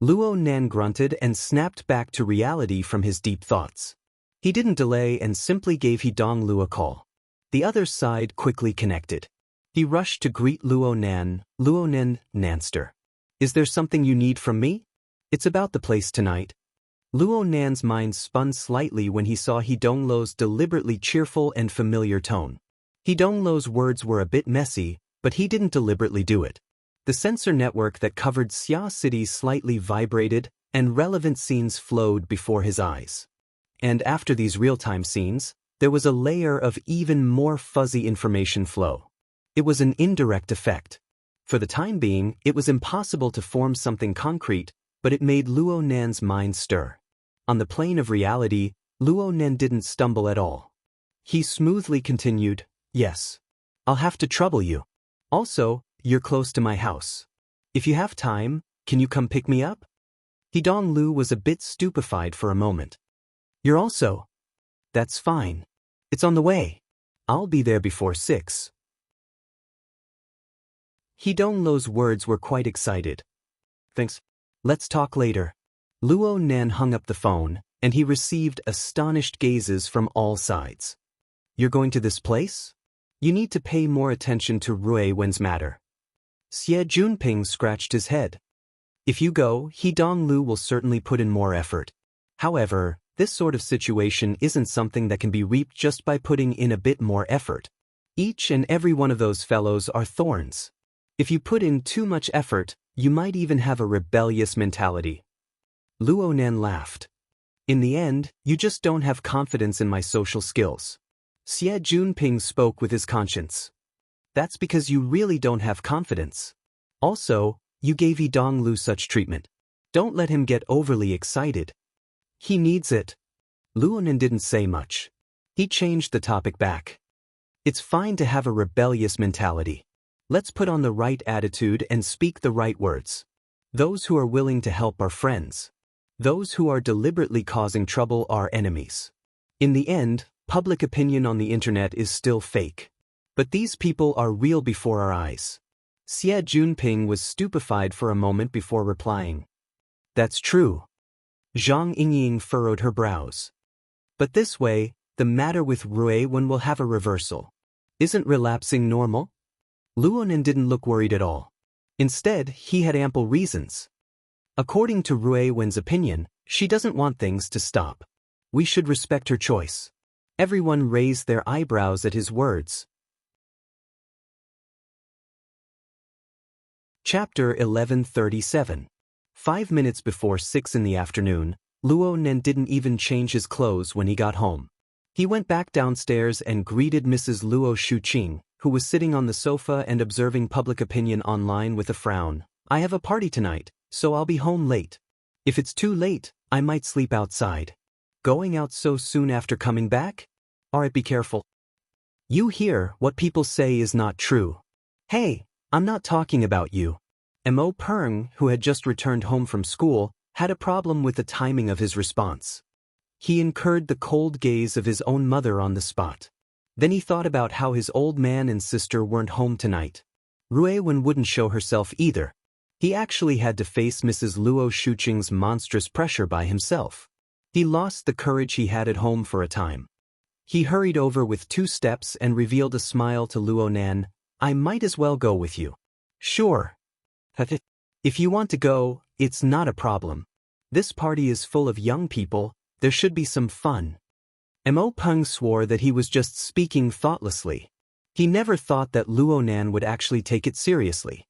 Luo Nan grunted and snapped back to reality from his deep thoughts. He didn't delay and simply gave He Donglu a call. The other side quickly connected. He rushed to greet Luo Nan. Luo Nan, Nanster. Is there something you need from me? It's about the place tonight. Luo Nan's mind spun slightly when he saw He Donglu's deliberately cheerful and familiar tone. He Donglu's words were a bit messy, but he didn't deliberately do it. The sensor network that covered Xia City slightly vibrated, and relevant scenes flowed before his eyes. And after these real-time scenes, there was a layer of even more fuzzy information flow. It was an indirect effect. For the time being, it was impossible to form something concrete, but it made Luo Nan's mind stir. On the plane of reality, Luo Nan didn't stumble at all. He smoothly continued, yes. I'll have to trouble you. Also, you're close to my house. If you have time, can you come pick me up? He Donglu was a bit stupefied for a moment. You're also? That's fine. It's on the way. I'll be there before 6. He Donglo's words were quite excited. Thanks. Let's talk later. Luo Nan hung up the phone, and he received astonished gazes from all sides. You're going to this place? You need to pay more attention to Rui Wen's matter. Xie Junping scratched his head. If you go, He Donglu will certainly put in more effort. However, this sort of situation isn't something that can be reaped just by putting in a bit more effort. Each and every one of those fellows are thorns. If you put in too much effort, you might even have a rebellious mentality. Luo Nan laughed. In the end, you just don't have confidence in my social skills. Xie Junping spoke with his conscience. That's because you really don't have confidence. Also, you gave He Donglu such treatment. Don't let him get overly excited. He needs it. Luo Nan didn't say much. He changed the topic back. It's fine to have a rebellious mentality. Let's put on the right attitude and speak the right words. Those who are willing to help are friends. Those who are deliberately causing trouble are enemies. In the end, public opinion on the internet is still fake. But these people are real before our eyes. Xie Junping was stupefied for a moment before replying. That's true. Zhang Yingying furrowed her brows. But this way, the matter with Rui Wen will have a reversal. Isn't relapsing normal? Luo Nan didn't look worried at all. Instead, he had ample reasons. According to Rui Wen's opinion, she doesn't want things to stop. We should respect her choice. Everyone raised their eyebrows at his words. Chapter 1137. 5 minutes before 6 in the afternoon, Luo Nan didn't even change his clothes when he got home. He went back downstairs and greeted Mrs. Luo Shuqing, who was sitting on the sofa and observing public opinion online with a frown. I have a party tonight, so I'll be home late. If it's too late, I might sleep outside. Going out so soon after coming back? Alright, be careful. You hear what people say is not true. Hey, I'm not talking about you. Mo Peng, who had just returned home from school, had a problem with the timing of his response. He incurred the cold gaze of his own mother on the spot. Then he thought about how his old man and sister weren't home tonight. Rui Wen wouldn't show herself either. He actually had to face Mrs. Luo Shuqing's monstrous pressure by himself. He lost the courage he had at home for a time. He hurried over with 2 steps and revealed a smile to Luo Nan. I might as well go with you. Sure. If you want to go, it's not a problem. This party is full of young people, there should be some fun. Mo Peng swore that he was just speaking thoughtlessly. He never thought that Luo Nan would actually take it seriously.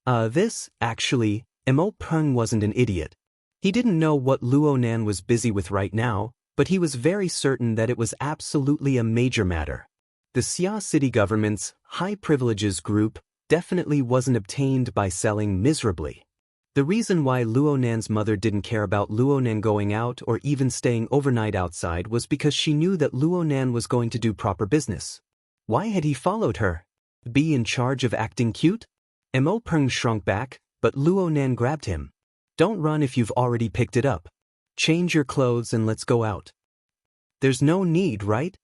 Actually, Mo Peng wasn't an idiot. He didn't know what Luo Nan was busy with right now, but he was very certain that it was absolutely a major matter. The Xia city government's high privileges group definitely wasn't obtained by selling miserably. The reason why Luo Nan's mother didn't care about Luo Nan going out or even staying overnight outside was because she knew that Luo Nan was going to do proper business. Why had he followed her? Be in charge of acting cute? Mo Peng shrunk back, but Luo Nan grabbed him. Don't run if you've already picked it up. Change your clothes and let's go out. There's no need, right?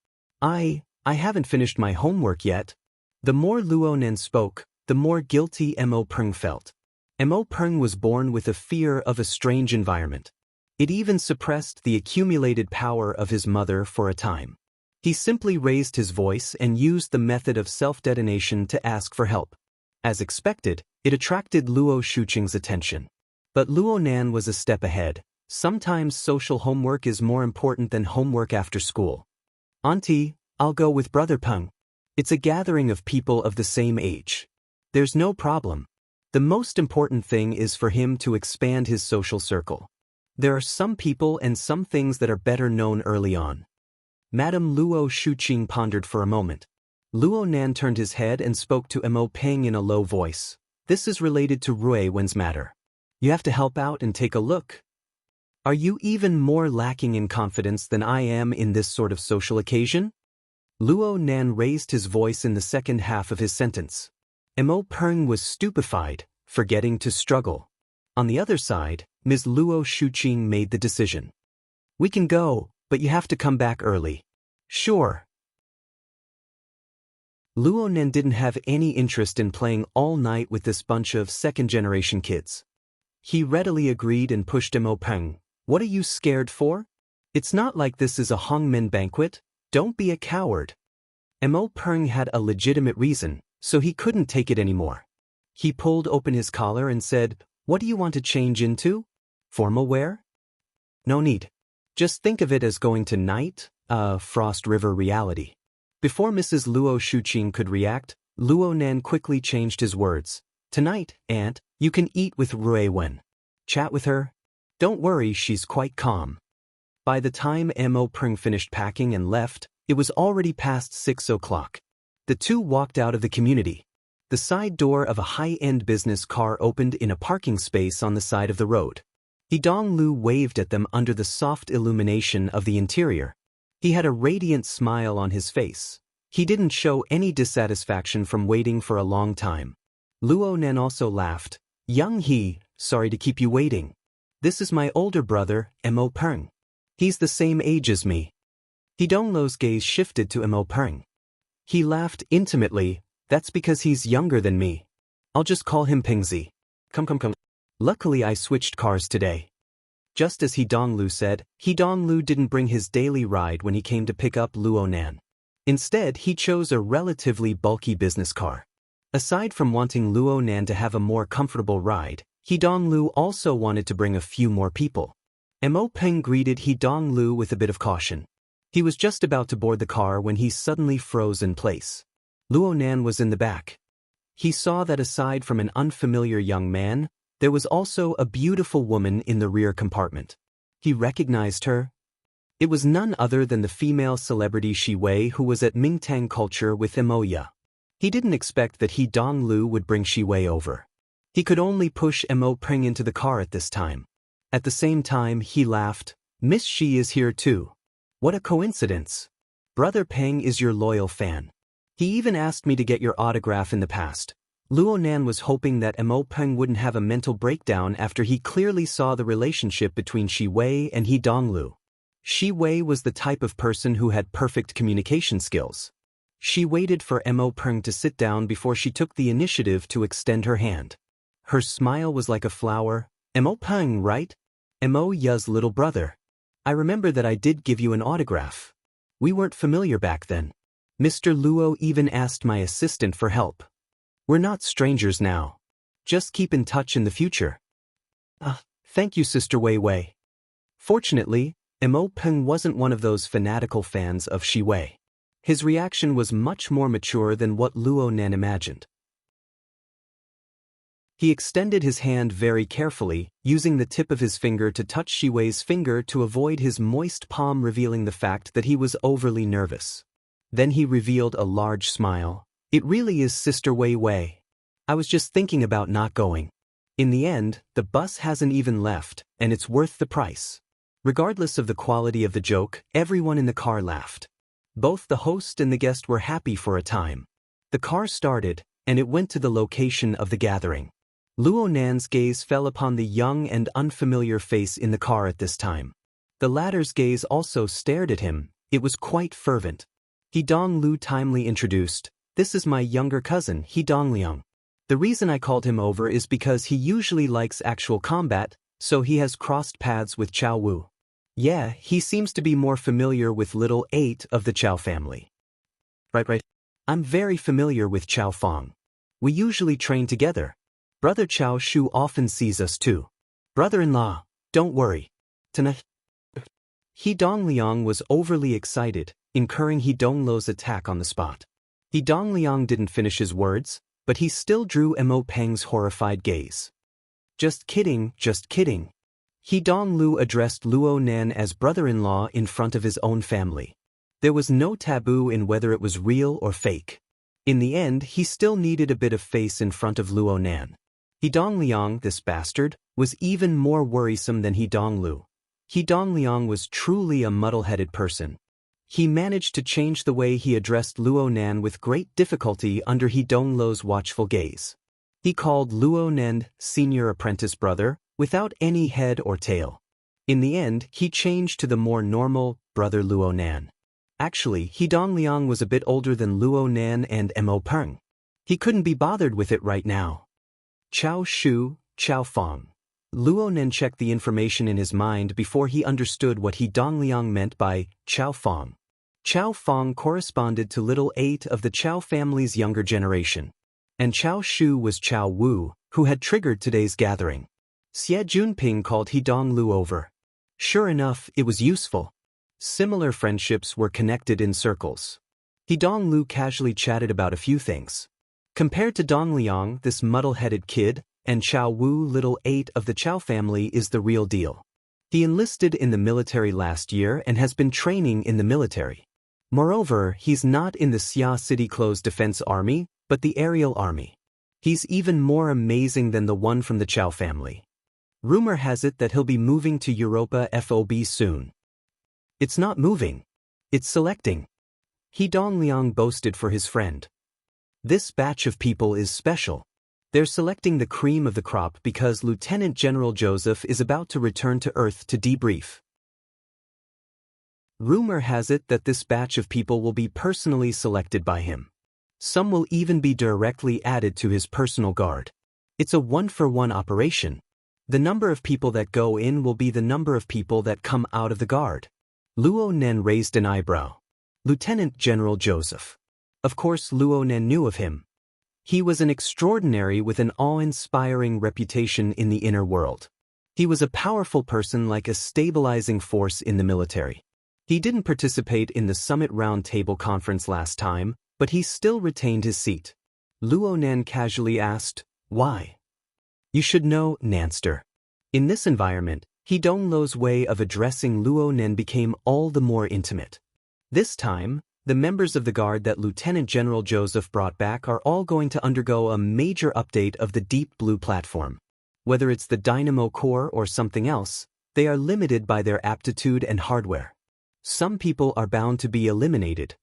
I haven't finished my homework yet. The more Luo Nan spoke, the more guilty Mo Peng felt. Mo Peng was born with a fear of a strange environment. It even suppressed the accumulated power of his mother for a time. He simply raised his voice and used the method of self-detonation to ask for help. As expected, it attracted Luo Shuqing's attention. But Luo Nan was a step ahead. Sometimes social homework is more important than homework after school. Auntie, I'll go with Brother Peng. It's a gathering of people of the same age. There's no problem. The most important thing is for him to expand his social circle. There are some people and some things that are better known early on. Madame Luo Shuqing pondered for a moment. Luo Nan turned his head and spoke to Mo Peng in a low voice. This is related to Rui Wen's matter. You have to help out and take a look. Are you even more lacking in confidence than I am in this sort of social occasion? Luo Nan raised his voice in the second half of his sentence. Mo Peng was stupefied, forgetting to struggle. On the other side, Ms. Luo Shuqing made the decision. We can go, but you have to come back early. Sure. Luo Nen didn't have any interest in playing all night with this bunch of second-generation kids. He readily agreed and pushed Mo Peng. What are you scared for? It's not like this is a Hongmen banquet. Don't be a coward. Mo Peng had a legitimate reason, so he couldn't take it anymore. He pulled open his collar and said, "What do you want to change into? Formal wear? No need. Just think of it as going to night, Frost River reality." Before Mrs. Luo Shuqing could react, Luo Nan quickly changed his words. "Tonight, Aunt, you can eat with Rui Wen. Chat with her. Don't worry, she's quite calm." By the time Mo Peng finished packing and left, it was already past 6 o'clock. The two walked out of the community. The side door of a high-end business car opened in a parking space on the side of the road. Dong Lu waved at them under the soft illumination of the interior. He had a radiant smile on his face. He didn't show any dissatisfaction from waiting for a long time. Luo Nen also laughed. "Young He, sorry to keep you waiting. This is my older brother, Mo Peng. He's the same age as me." Dong Lu's gaze shifted to Mo Peng. He laughed intimately. "That's because he's younger than me. I'll just call him Pengzi. Come. Luckily I switched cars today." Just as Dong Lu said, Dong Lu didn't bring his daily ride when he came to pick up Luo Nan. Instead, he chose a relatively bulky business car. Aside from wanting Luo Nan to have a more comfortable ride, Dong Lu also wanted to bring a few more people. Mo Peng greeted Dong Lu with a bit of caution. He was just about to board the car when he suddenly froze in place. Luo Nan was in the back. He saw that aside from an unfamiliar young man, there was also a beautiful woman in the rear compartment. He recognized her. It was none other than the female celebrity Shi Wei who was at Mingtang Culture with Emoya. He didn't expect that Dong Lu would bring Shi Wei over. He could only push Mo Peng into the car at this time. At the same time, he laughed. "Miss Shi is here too. What a coincidence. Brother Peng is your loyal fan. He even asked me to get your autograph in the past." Luo Nan was hoping that Mo Peng wouldn't have a mental breakdown after he clearly saw the relationship between Shi Wei and Dong Lu. Shi Wei was the type of person who had perfect communication skills. She waited for Mo Peng to sit down before she took the initiative to extend her hand. Her smile was like a flower. "Mo Peng, right? Mo Ya's little brother. I remember that I did give you an autograph. We weren't familiar back then. Mr. Luo even asked my assistant for help. We're not strangers now. Just keep in touch in the future." Thank you, Sister Wei Wei." Fortunately, Mo Peng wasn't one of those fanatical fans of Shi Wei. His reaction was much more mature than what Luo Nan imagined. He extended his hand very carefully, using the tip of his finger to touch Shi Wei's finger to avoid his moist palm revealing the fact that he was overly nervous. Then he revealed a large smile. "It really is Sister Wei Wei. I was just thinking about not going. In the end, the bus hasn't even left, and it's worth the price." Regardless of the quality of the joke, everyone in the car laughed. Both the host and the guest were happy for a time. The car started, and it went to the location of the gathering. Luo Nan's gaze fell upon the young and unfamiliar face in the car at this time. The latter's gaze also stared at him. It was quite fervent. Dong Lu timely introduced, "This is my younger cousin, Dong Liang. The reason I called him over is because he usually likes actual combat, so he has crossed paths with Chao Wu. Yeah, he seems to be more familiar with little 8 of the Chao family." Right. "I'm very familiar with Chao Fong. We usually train together. Brother Chao Shu often sees us too. Brother-in-law, don't worry. Tonight." Dong Liang was overly excited, incurring Dong Lu's attack on the spot. Dong Liang didn't finish his words, but he still drew Mo Peng's horrified gaze. Just kidding. Dong Lu addressed Luo Nan as brother-in-law in front of his own family. There was no taboo in whether it was real or fake. In the end, he still needed a bit of face in front of Luo Nan. Dong Liang, this bastard, was even more worrisome than Dong Lu. Dong Liang was truly a muddle-headed person. He managed to change the way he addressed Luo Nan with great difficulty under Dong Lu's watchful gaze. He called Luo Nan senior apprentice brother, without any head or tail. In the end, he changed to the more normal brother Luo Nan. Actually, He Dongliang was a bit older than Luo Nan and Mo Peng. He couldn't be bothered with it right now. Chao Shu, Chao Fong. Luo Nan checked the information in his mind before he understood what He Dongliang meant by Chao Fong. Chao Fong corresponded to little 8 of the Chao family's younger generation. And Chao Shu was Chao Wu, who had triggered today's gathering. Xie Junping called He Dong Lu over. Sure enough, it was useful. Similar friendships were connected in circles. He Dong Lu casually chatted about a few things. Compared to Dongliang, this muddle-headed kid, and Chao Wu, little 8 of the Chao family, is the real deal. He enlisted in the military last year and has been training in the military. Moreover, he's not in the Xia City Closed Defense Army, but the Aerial Army. He's even more amazing than the one from the Chao family. Rumor has it that he'll be moving to Europa FOB soon. It's not moving. It's selecting. He Dongliang boasted for his friend. This batch of people is special. They're selecting the cream of the crop because Lieutenant General Joseph is about to return to Earth to debrief. Rumor has it that this batch of people will be personally selected by him. Some will even be directly added to his personal guard. It's a one-for-one operation. The number of people that go in will be the number of people that come out of the guard. Luo Nen raised an eyebrow. Lieutenant General Joseph. Of course Luo Nen knew of him. He was an extraordinary with an awe-inspiring reputation in the inner world. He was a powerful person, like a stabilizing force in the military. He didn't participate in the Summit Round Table Conference last time, but he still retained his seat. Luo Nen casually asked, "Why?" "You should know, Nanster." In this environment, He Donglo's way of addressing Luo Nen became all the more intimate. This time, the members of the guard that Lieutenant General Joseph brought back are all going to undergo a major update of the Deep Blue platform. Whether it's the Dynamo Core or something else, they are limited by their aptitude and hardware. Some people are bound to be eliminated.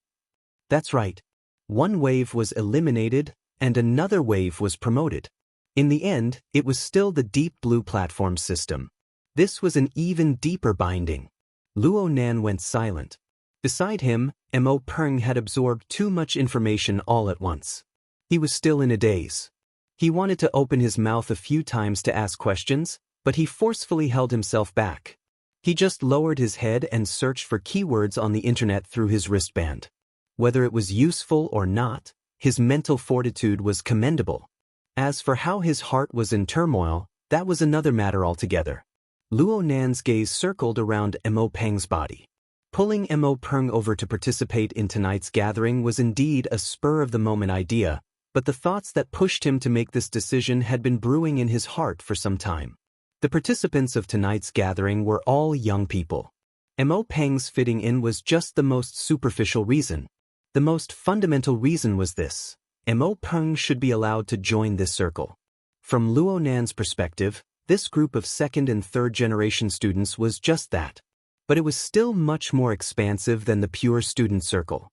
That's right. One wave was eliminated, and another wave was promoted. In the end, it was still the Deep Blue platform system. This was an even deeper binding. Luo Nan went silent. Beside him, Mo Peng had absorbed too much information all at once. He was still in a daze. He wanted to open his mouth a few times to ask questions, but he forcefully held himself back. He just lowered his head and searched for keywords on the internet through his wristband. Whether it was useful or not, his mental fortitude was commendable. As for how his heart was in turmoil, that was another matter altogether. Luo Nan's gaze circled around Mo Peng's body. Pulling Mo Peng over to participate in tonight's gathering was indeed a spur-of-the-moment idea, but the thoughts that pushed him to make this decision had been brewing in his heart for some time. The participants of tonight's gathering were all young people. Mo Peng's fitting in was just the most superficial reason. The most fundamental reason was this: Mo Peng should be allowed to join this circle. From Luo Nan's perspective, this group of second and third generation students was just that. But it was still much more expansive than the pure student circle.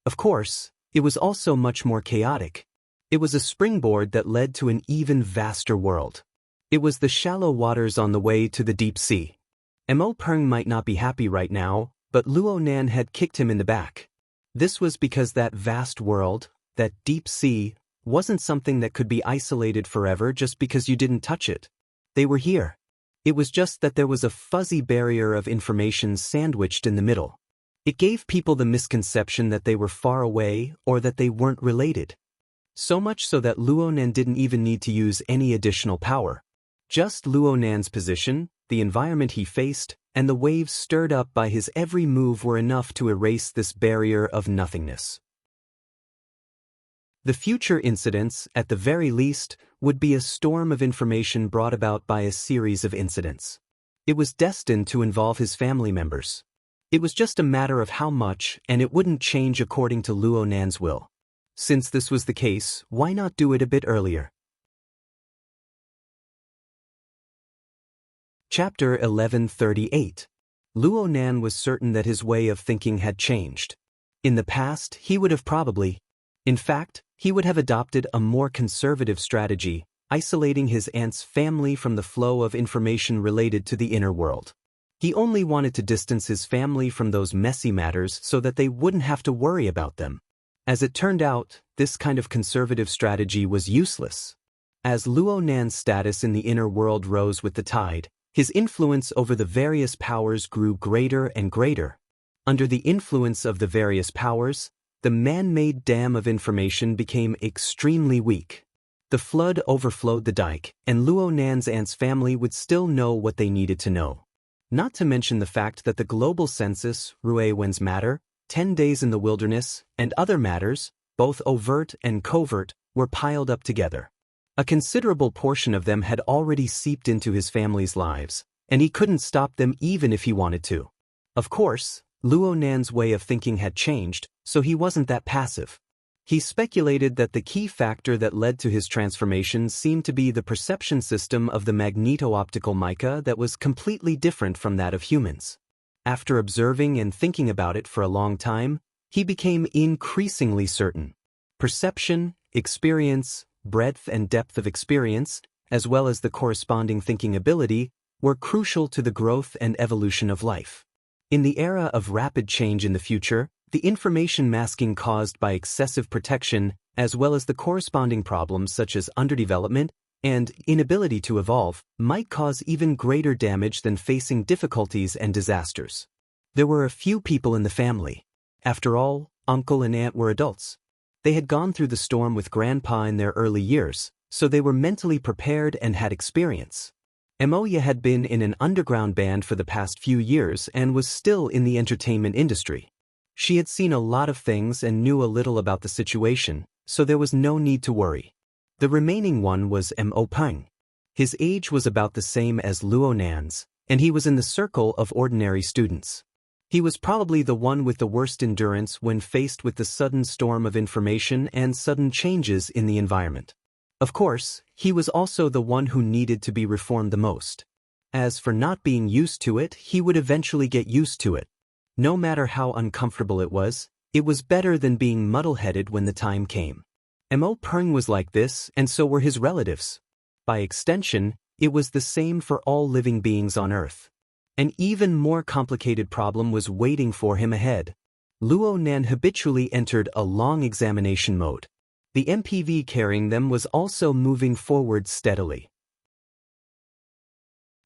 Of course, it was also much more chaotic. It was a springboard that led to an even vaster world. It was the shallow waters on the way to the deep sea. Mo Peng might not be happy right now, but Luo Nan had kicked him in the back. This was because that vast world, that deep sea, wasn't something that could be isolated forever just because you didn't touch it. They were here. It was just that there was a fuzzy barrier of information sandwiched in the middle. It gave people the misconception that they were far away or that they weren't related. So much so that Luo Nan didn't even need to use any additional power. Just Luo Nan's position, the environment he faced, and the waves stirred up by his every move were enough to erase this barrier of nothingness. The future incidents, at the very least, would be a storm of information brought about by a series of incidents. It was destined to involve his family members. It was just a matter of how much, and it wouldn't change according to Luo Nan's will. Since this was the case, why not do it a bit earlier? Chapter 1138. Luo Nan was certain that his way of thinking had changed. In the past, he would have in fact, he would have adopted a more conservative strategy, isolating his aunt's family from the flow of information related to the inner world. He only wanted to distance his family from those messy matters so that they wouldn't have to worry about them. As it turned out, this kind of conservative strategy was useless. As Luo Nan's status in the inner world rose with the tide, his influence over the various powers grew greater and greater. Under the influence of the various powers, the man-made dam of information became extremely weak. The flood overflowed the dike, and Luo Nan's aunt's family would still know what they needed to know. Not to mention the fact that the global census, Rue Wen's matter, 10 days in the wilderness, and other matters, both overt and covert, were piled up together. A considerable portion of them had already seeped into his family's lives, and he couldn't stop them even if he wanted to. Of course, Luo Nan's way of thinking had changed, so he wasn't that passive. He speculated that the key factor that led to his transformation seemed to be the perception system of the magneto-optical mica that was completely different from that of humans. After observing and thinking about it for a long time, he became increasingly certain. Perception, experience, breadth and depth of experience, as well as the corresponding thinking ability, were crucial to the growth and evolution of life. In the era of rapid change in the future, the information masking caused by excessive protection, as well as the corresponding problems such as underdevelopment and inability to evolve, might cause even greater damage than facing difficulties and disasters. There were a few people in the family. After all, uncle and aunt were adults. They had gone through the storm with grandpa in their early years, so they were mentally prepared and had experience. Emoya had been in an underground band for the past few years and was still in the entertainment industry. She had seen a lot of things and knew a little about the situation, so there was no need to worry. The remaining one was Mo Peng. His age was about the same as Luo Nan's, and he was in the circle of ordinary students. He was probably the one with the worst endurance when faced with the sudden storm of information and sudden changes in the environment. Of course, he was also the one who needed to be reformed the most. As for not being used to it, he would eventually get used to it. No matter how uncomfortable it was better than being muddle-headed when the time came. Mo Peng was like this, and so were his relatives. By extension, it was the same for all living beings on Earth. An even more complicated problem was waiting for him ahead. Luo Nan habitually entered a long examination mode. The MPV carrying them was also moving forward steadily.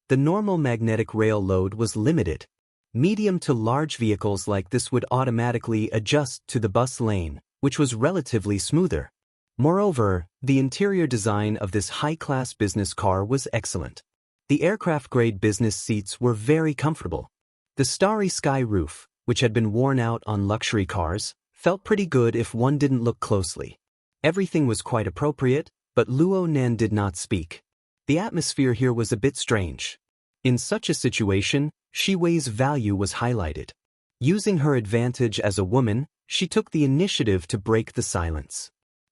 The normal magnetic rail load was limited. Medium to large vehicles like this would automatically adjust to the bus lane, which was relatively smoother. Moreover, the interior design of this high-class business car was excellent. The aircraft-grade business seats were very comfortable. The starry sky roof, which had been worn out on luxury cars, felt pretty good if one didn't look closely. Everything was quite appropriate, but Luo Nan did not speak. The atmosphere here was a bit strange. In such a situation, Shi Wei's value was highlighted. Using her advantage as a woman, she took the initiative to break the silence.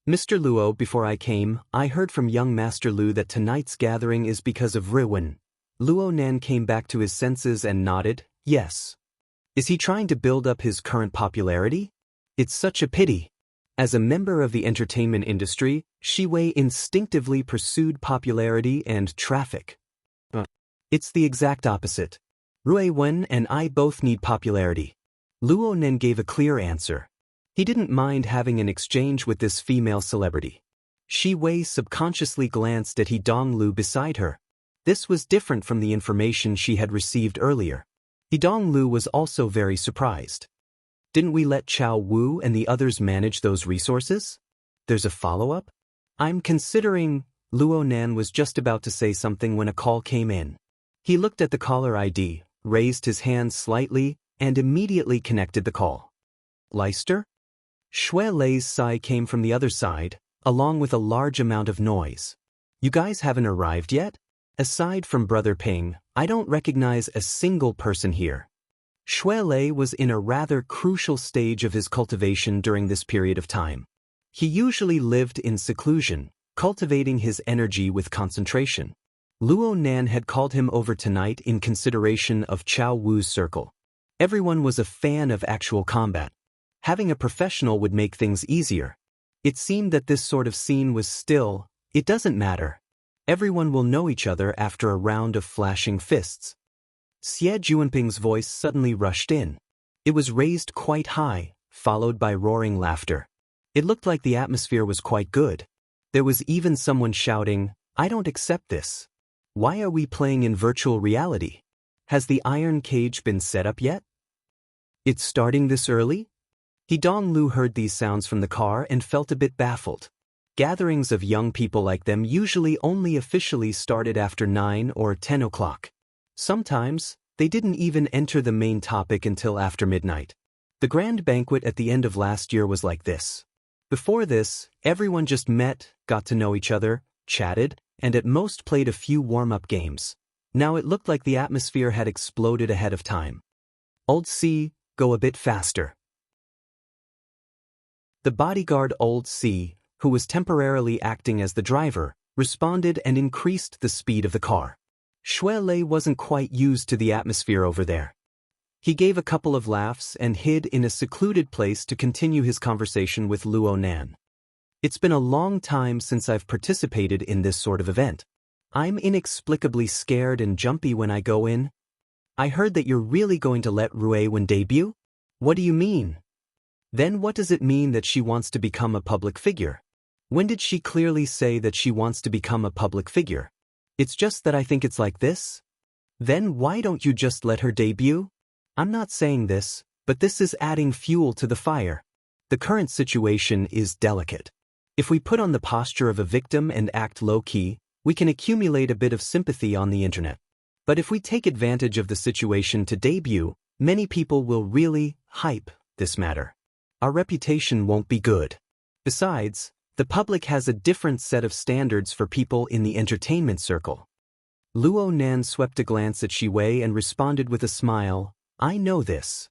Mr. Luo, before I came, I heard from young Master Lu that tonight's gathering is because of Riwen. Luo Nan came back to his senses and nodded, yes. Is he trying to build up his current popularity? It's such a pity. As a member of the entertainment industry, Shi Wei instinctively pursued popularity and traffic. It's the exact opposite. Rue Wen and I both need popularity. Luo Nan gave a clear answer. He didn't mind having an exchange with this female celebrity. Shi Wei subconsciously glanced at He Donglu beside her. This was different from the information she had received earlier. He Donglu was also very surprised. Didn't we let Chao Wu and the others manage those resources? There's a follow-up? I'm considering... Luo Nan was just about to say something when a call came in. He looked at the caller ID, raised his hand slightly, and immediately connected the call. Leicester? Shui Lei's sigh came from the other side, along with a large amount of noise. You guys haven't arrived yet? Aside from Brother Ping, I don't recognize a single person here. Shui Lei was in a rather crucial stage of his cultivation during this period of time. He usually lived in seclusion, cultivating his energy with concentration. Luo Nan had called him over tonight in consideration of Chao Wu's circle. Everyone was a fan of actual combat. Having a professional would make things easier. It seemed that this sort of scene was still, it doesn't matter. Everyone will know each other after a round of flashing fists. Xie Juanping's voice suddenly rushed in. It was raised quite high, followed by roaring laughter. It looked like the atmosphere was quite good. There was even someone shouting, "I don't accept this. Why are we playing in virtual reality? Has the iron cage been set up yet? It's starting this early?" He Donglu heard these sounds from the car and felt a bit baffled. Gatherings of young people like them usually only officially started after 9 or 10 o'clock. Sometimes, they didn't even enter the main topic until after midnight. The grand banquet at the end of last year was like this. Before this, everyone just met, got to know each other, chatted, and at most played a few warm-up games. Now it looked like the atmosphere had exploded ahead of time. "Old C, go a bit faster." The bodyguard Old C, who was temporarily acting as the driver, responded and increased the speed of the car. Xue Lei wasn't quite used to the atmosphere over there. He gave a couple of laughs and hid in a secluded place to continue his conversation with Luo Nan. "It's been a long time since I've participated in this sort of event. I'm inexplicably scared and jumpy when I go in. I heard that you're really going to let Rui Wen debut? What do you mean? Then what does it mean that she wants to become a public figure? When did she clearly say that she wants to become a public figure? It's just that I think it's like this? Then why don't you just let her debut? I'm not saying this, but this is adding fuel to the fire. The current situation is delicate. If we put on the posture of a victim and act low-key, we can accumulate a bit of sympathy on the internet. But if we take advantage of the situation to debut, many people will really hype this matter. Our reputation won't be good. Besides, the public has a different set of standards for people in the entertainment circle." Luo Nan swept a glance at Shi Wei and responded with a smile, "I know this."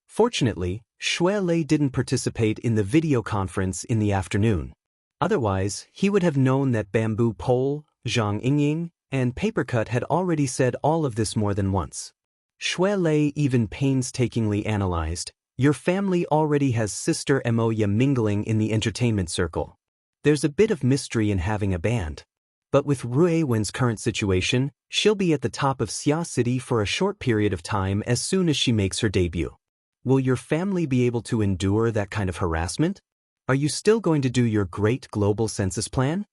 Fortunately, Xue Lei didn't participate in the video conference in the afternoon. Otherwise, he would have known that Bamboo Pole, Zhang Yingying, and Papercut had already said all of this more than once. Xue Lei even painstakingly analyzed, "Your family already has sister Emoya mingling in the entertainment circle. There's a bit of mystery in having a band. But with Rui Wen's current situation, she'll be at the top of Xia City for a short period of time as soon as she makes her debut. Will your family be able to endure that kind of harassment? Are you still going to do your great global census plan?"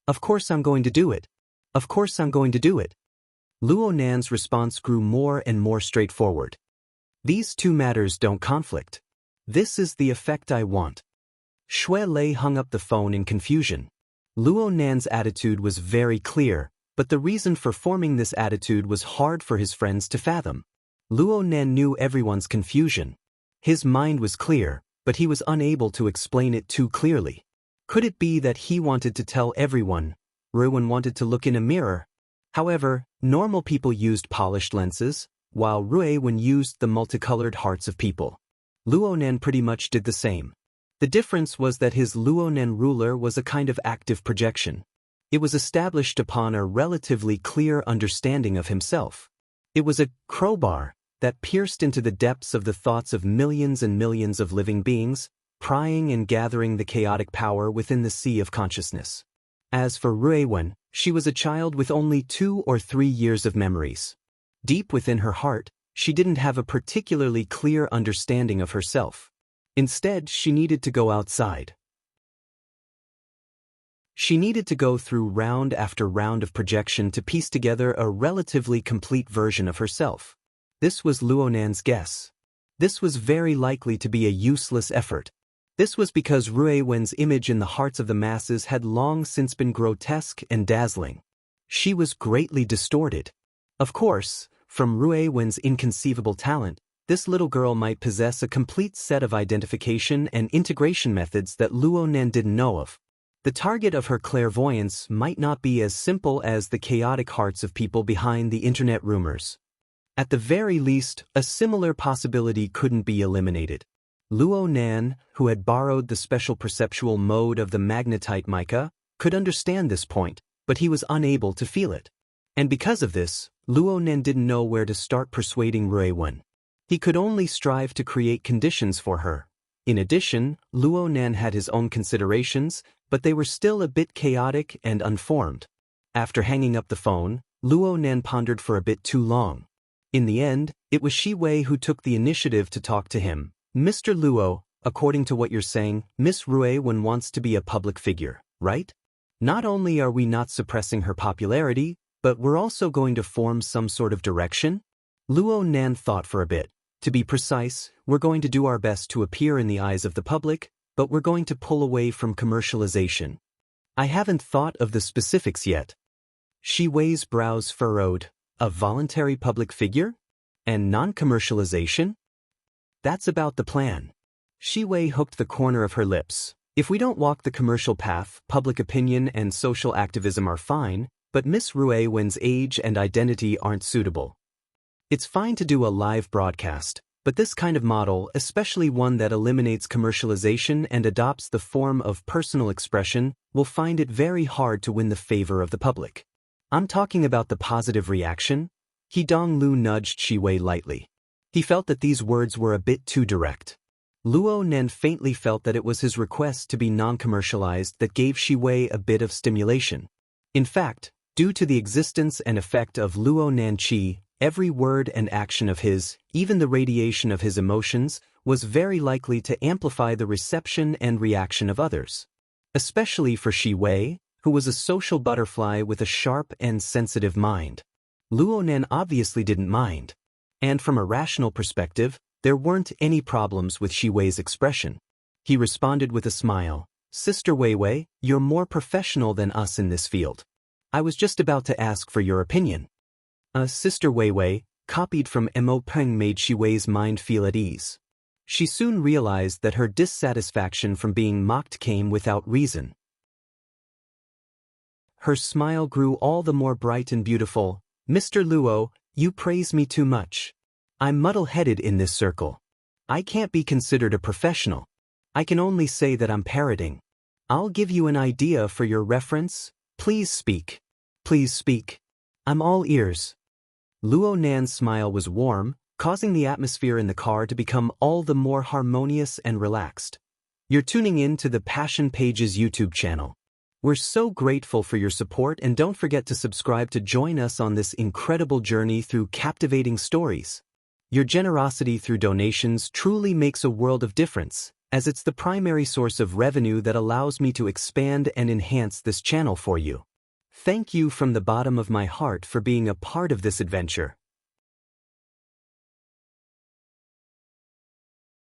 "Of course I'm going to do it. Of course I'm going to do it." Luo Nan's response grew more and more straightforward. "These two matters don't conflict. This is the effect I want." Xue Lei hung up the phone in confusion. Luo Nan's attitude was very clear, but the reason for forming this attitude was hard for his friends to fathom. Luo Nan knew everyone's confusion. His mind was clear, but he was unable to explain it too clearly. Could it be that he wanted to tell everyone, Ruin wanted to look in a mirror? However, normal people used polished lenses, while Ruin used the multicolored hearts of people. Luo Nan pretty much did the same. The difference was that his Luo Nan ruler was a kind of active projection. It was established upon a relatively clear understanding of himself. It was a crowbar that pierced into the depths of the thoughts of millions and millions of living beings, prying and gathering the chaotic power within the sea of consciousness. As for Ruiwen, she was a child with only 2 or 3 years of memories. Deep within her heart, she didn't have a particularly clear understanding of herself. Instead, she needed to go outside. She needed to go through round after round of projection to piece together a relatively complete version of herself. This was Luo Nan's guess. This was very likely to be a useless effort. This was because Rui Wen's image in the hearts of the masses had long since been grotesque and dazzling. She was greatly distorted. Of course, from Rui Wen's inconceivable talent, this little girl might possess a complete set of identification and integration methods that Luo Nan didn't know of. The target of her clairvoyance might not be as simple as the chaotic hearts of people behind the internet rumors. At the very least, a similar possibility couldn't be eliminated. Luo Nan, who had borrowed the special perceptual mode of the magnetite mica, could understand this point, but he was unable to feel it. And because of this, Luo Nan didn't know where to start persuading Rui Wen. He could only strive to create conditions for her. In addition, Luo Nan had his own considerations, but they were still a bit chaotic and unformed. After hanging up the phone, Luo Nan pondered for a bit too long. In the end, it was Shi Wei who took the initiative to talk to him. Mr. Luo, according to what you're saying, Miss Ruewen wants to be a public figure, right? Not only are we not suppressing her popularity, but we're also going to form some sort of direction? Luo Nan thought for a bit. To be precise, we're going to do our best to appear in the eyes of the public, but we're going to pull away from commercialization. I haven't thought of the specifics yet. Shi Wei's brows furrowed. A voluntary public figure? And non-commercialization? That's about the plan. Shi Wei hooked the corner of her lips. If we don't walk the commercial path, public opinion and social activism are fine, but Miss Ruewen's age and identity aren't suitable. It's fine to do a live broadcast, but this kind of model, especially one that eliminates commercialization and adopts the form of personal expression, will find it very hard to win the favor of the public. I'm talking about the positive reaction. He Donglu nudged Shi Wei lightly. He felt that these words were a bit too direct. Luo Nan faintly felt that it was his request to be non-commercialized that gave Shi Wei a bit of stimulation. In fact, due to the existence and effect of Luo Nan Qi, every word and action of his, even the radiation of his emotions, was very likely to amplify the reception and reaction of others. Especially for Shi Wei, who was a social butterfly with a sharp and sensitive mind. Luo Nan obviously didn't mind. And from a rational perspective, there weren't any problems with Shi Wei's expression. He responded with a smile. Sister Wei Wei, you're more professional than us in this field. I was just about to ask for your opinion. Sister Wei Wei, copied from Mo Peng, made Shi Wei's mind feel at ease. She soon realized that her dissatisfaction from being mocked came without reason. Her smile grew all the more bright and beautiful. Mr. Luo, you praise me too much. I'm muddle-headed in this circle. I can't be considered a professional. I can only say that I'm parroting. I'll give you an idea for your reference. Please speak. Please speak. I'm all ears. Luo Nan's smile was warm, causing the atmosphere in the car to become all the more harmonious and relaxed. You're tuning in to the Passion Pages YouTube channel. We're so grateful for your support, and don't forget to subscribe to join us on this incredible journey through captivating stories. Your generosity through donations truly makes a world of difference, as it's the primary source of revenue that allows me to expand and enhance this channel for you. Thank you from the bottom of my heart for being a part of this adventure.